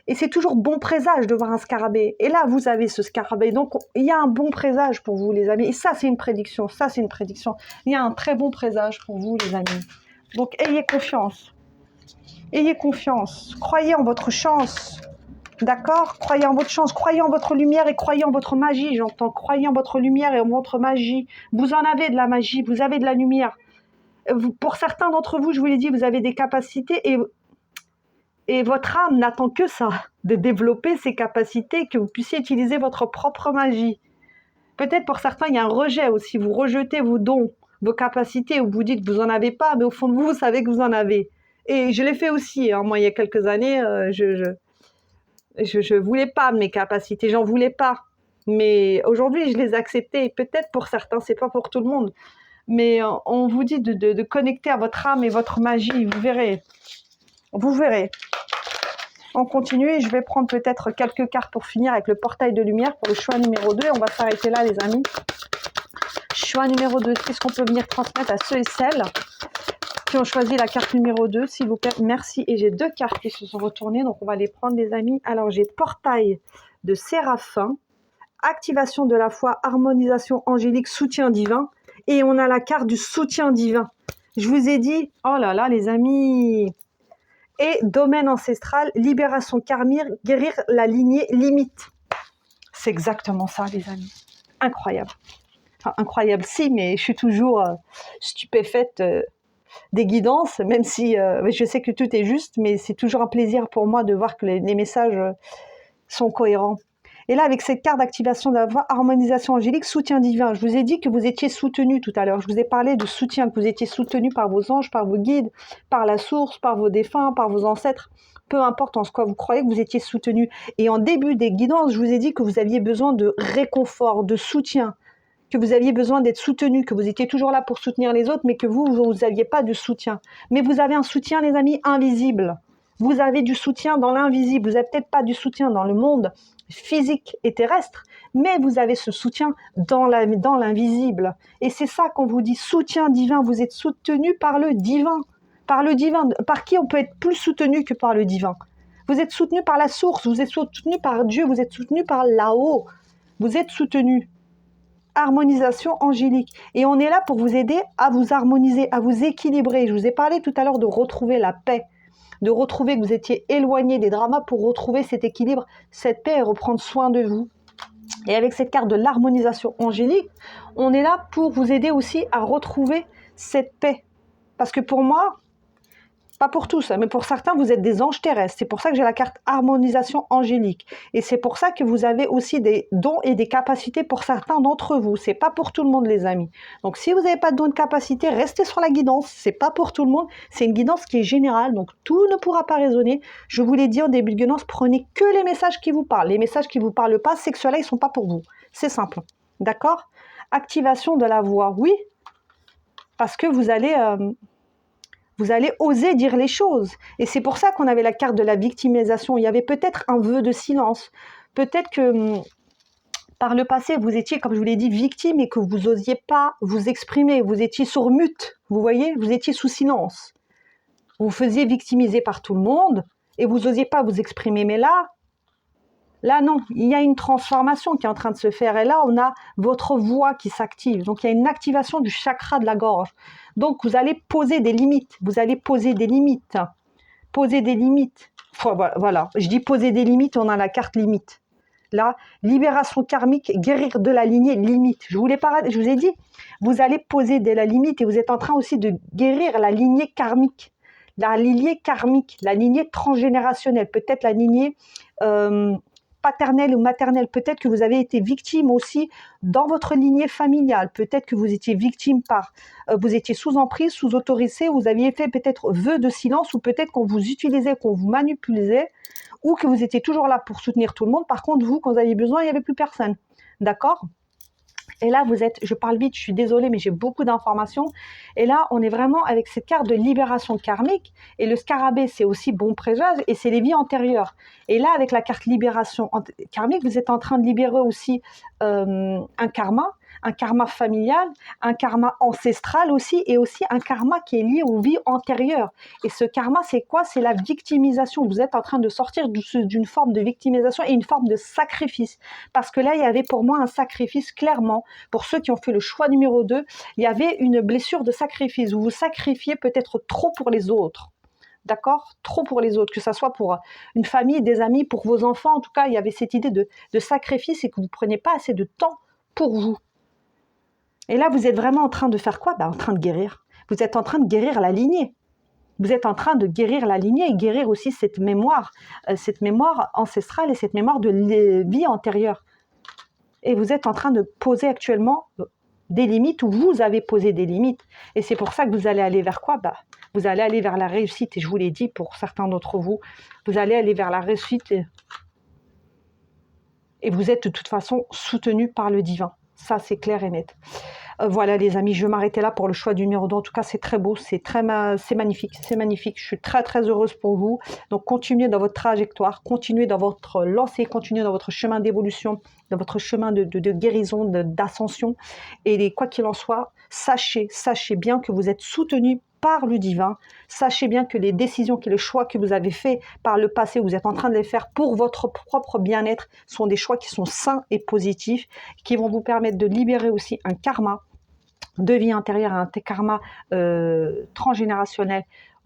Et c'est toujours bon présage de voir un scarabée. Et là, vous avez ce scarabée. Donc, il y a un bon présage pour vous, les amis. Et ça, c'est une prédiction. Ça, c'est une prédiction. Il y a un très bon présage pour vous, les amis. Donc, ayez confiance. Ayez confiance, croyez en votre chance, D'accord? Croyez en votre chance, croyez en votre lumière et croyez en votre magie, j'entends. Croyez en votre lumière et en votre magie. Vous en avez de la magie, vous avez de la lumière. Pour certains d'entre vous, je vous l'ai dit, vous avez des capacités et votre âme n'attend que ça, de développer ces capacités, que vous puissiez utiliser votre propre magie. Peut-être pour certains, il y a un rejet aussi. Vous rejetez vos dons, vos capacités, ou vous dites que vous n'en avez pas, mais au fond de vous, vous savez que vous en avez. Et je l'ai fait aussi. Hein. Moi, il y a quelques années, je voulais pas mes capacités, j'en voulais pas. Mais aujourd'hui, je les ai acceptées. Peut-être pour certains, c'est pas pour tout le monde. Mais on vous dit de connecter à votre âme et votre magie. Vous verrez. Vous verrez. On continue et je vais prendre peut-être quelques cartes pour finir avec le portail de lumière pour le choix numéro 2. On va s'arrêter là, les amis. Choix numéro 2. Qu'est-ce qu'on peut venir transmettre à ceux et celles qui ont choisi la carte numéro 2, s'il vous plaît? Merci. Et j'ai 2 cartes qui se sont retournées, donc on va les prendre, les amis. Alors, j'ai portail de Séraphin, activation de la foi, harmonisation angélique, soutien divin. Et on a la carte du soutien divin. Je vous ai dit, oh là là, les amis... Et domaine ancestral, libération karmique, guérir la lignée limite. C'est exactement ça, les amis. Incroyable. Enfin, incroyable, si, mais je suis toujours stupéfaite des guidances, même si je sais que tout est juste, mais c'est toujours un plaisir pour moi de voir que les messages sont cohérents. Et là, avec cette carte d'activation de la voix, harmonisation angélique, soutien divin. Je vous ai dit que vous étiez soutenu tout à l'heure. Je vous ai parlé de soutien, que vous étiez soutenu par vos anges, par vos guides, par la source, par vos défunts, par vos ancêtres. Peu importe en ce quoi vous croyez que vous étiez soutenu. Et en début des guidances, je vous ai dit que vous aviez besoin de réconfort, de soutien, que vous aviez besoin d'être soutenu, que vous étiez toujours là pour soutenir les autres, mais que vous n'aviez pas de soutien. Mais vous avez un soutien, les amis, invisible. Vous avez du soutien dans l'invisible. Vous n'avez peut-être pas du soutien dans le monde physique et terrestre, mais vous avez ce soutien dans l'invisible. Et c'est ça qu'on vous dit, soutien divin. Vous êtes soutenu par le divin. Par le divin. Par qui on peut être plus soutenu que par le divin? Vous êtes soutenu par la source, vous êtes soutenu par Dieu, vous êtes soutenu par là-haut. Vous êtes soutenu. Harmonisation angélique. Et on est là pour vous aider à vous harmoniser, à vous équilibrer. Je vous ai parlé tout à l'heure de retrouver la paix, de retrouver que vous étiez éloigné des dramas pour retrouver cet équilibre, cette paix et reprendre soin de vous. Et avec cette carte de l'harmonisation angélique, on est là pour vous aider aussi à retrouver cette paix. Parce que pour moi, pas pour tous, mais pour certains, vous êtes des anges terrestres. C'est pour ça que j'ai la carte harmonisation angélique. Et c'est pour ça que vous avez aussi des dons et des capacités pour certains d'entre vous. C'est pas pour tout le monde, les amis. Donc, si vous n'avez pas de dons et de capacités, restez sur la guidance. C'est pas pour tout le monde. C'est une guidance qui est générale. Donc, tout ne pourra pas résonner. Je vous l'ai dit en début de guidance, prenez que les messages qui vous parlent. Les messages qui vous parlent pas, c'est que ceux-là, ils sont pas pour vous. C'est simple. D'accord? Activation de la voix. Oui. Parce que vous allez oser dire les choses. Et c'est pour ça qu'on avait la carte de la victimisation. Il y avait peut-être un vœu de silence. Peut-être que par le passé, vous étiez, comme je vous l'ai dit, victime et que vous n'osiez pas vous exprimer. Vous étiez sur mute, vous voyez, vous étiez sous silence. Vous vous faisiez victimiser par tout le monde et vous n'osiez pas vous exprimer. Mais là, non, il y a une transformation qui est en train de se faire. Et là, on a votre voix qui s'active. Donc, il y a une activation du chakra de la gorge. Donc, vous allez poser des limites. Vous allez poser des limites. Poser des limites. Voilà, je dis poser des limites, on a la carte limite. Là, libération karmique, guérir de la lignée limite. Je vous ai dit, vous allez poser de la limite et vous êtes en train aussi de guérir la lignée karmique. La lignée karmique, la lignée transgénérationnelle, peut-être la lignée paternelle ou maternelle. Peut-être que vous avez été victime aussi dans votre lignée familiale. Peut-être que vous étiez victime vous étiez sous emprise, sous autorité, vous aviez fait peut-être vœu de silence ou peut-être qu'on vous utilisait, qu'on vous manipulait ou que vous étiez toujours là pour soutenir tout le monde. Par contre, vous, quand vous aviez besoin, il n'y avait plus personne. D'accord ? Et là, je parle vite, je suis désolée, mais j'ai beaucoup d'informations. Et là, on est vraiment avec cette carte de libération karmique. Et le scarabée, c'est aussi bon présage et c'est les vies antérieures. Et là, avec la carte libération karmique, vous êtes en train de libérer aussi un karma familial, un karma ancestral aussi, et aussi un karma qui est lié aux vies antérieures. Et ce karma, c'est quoi? C'est la victimisation. Vous êtes en train de sortir d'une forme de victimisation et une forme de sacrifice. Parce que là, il y avait pour moi un sacrifice, clairement, pour ceux qui ont fait le choix numéro 2, il y avait une blessure de sacrifice. Vous vous sacrifiez peut-être trop pour les autres. d'accord? Trop pour les autres, que ça soit pour une famille, des amis, pour vos enfants. En tout cas, il y avait cette idée de sacrifice et que vous ne preniez pas assez de temps pour vous. Et là, vous êtes vraiment en train de faire quoi? En train de guérir. Vous êtes en train de guérir la lignée. Vous êtes en train de guérir la lignée et guérir aussi cette mémoire ancestrale et cette mémoire de vie antérieure. Et vous êtes en train de poser actuellement des limites, ou vous avez posé des limites. Et c'est pour ça que vous allez aller vers quoi? Vous allez aller vers la réussite. Et je vous l'ai dit pour certains d'entre vous, vous allez aller vers la réussite. Et vous êtes de toute façon soutenu par le divin. Ça, c'est clair et net. Voilà les amis, je vais m'arrêter là pour le choix du numéro 2. En tout cas, c'est très beau, c'est magnifique, c'est magnifique. Je suis très très heureuse pour vous. Donc continuez dans votre trajectoire, continuez dans votre lancée, continuez dans votre chemin d'évolution, dans votre chemin de guérison, d'ascension. Et quoi qu'il en soit, sachez bien que vous êtes soutenu par le divin. Sachez bien que les décisions, que les choix que vous avez faits par le passé, vous êtes en train de les faire pour votre propre bien-être, sont des choix qui sont sains et positifs, qui vont vous permettre de libérer aussi un karma de vie intérieure, un karma transgénérationnel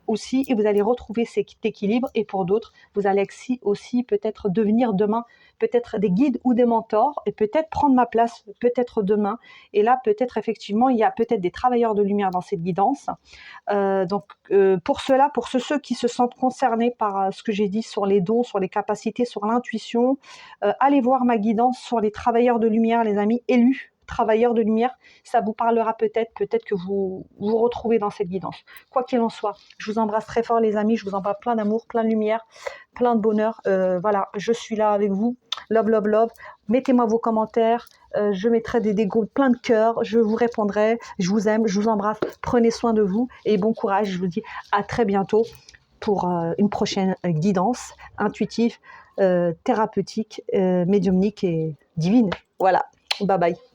aussi, et vous allez retrouver cet équilibre. Et pour d'autres, vous allez aussi peut-être devenir demain peut-être des guides ou des mentors, et peut-être prendre ma place peut-être demain. Et là, peut-être effectivement, il y a peut-être des travailleurs de lumière dans cette guidance. Pour cela, pour ceux qui se sentent concernés par ce que j'ai dit sur les dons, sur les capacités, sur l'intuition, allez voir ma guidance sur les travailleurs de lumière, les amis élus travailleurs de lumière. Ça vous parlera peut-être que vous vous retrouvez dans cette guidance. Quoi qu'il en soit, je vous embrasse très fort les amis, je vous embrasse plein d'amour, plein de lumière, plein de bonheur. Voilà, je suis là avec vous. Love, love, love. Mettez-moi vos commentaires, je mettrai des gros plein de cœurs, je vous répondrai. Je vous aime, je vous embrasse. Prenez soin de vous et bon courage. Je vous dis à très bientôt pour une prochaine guidance intuitive, thérapeutique, médiumnique et divine. Voilà, bye bye.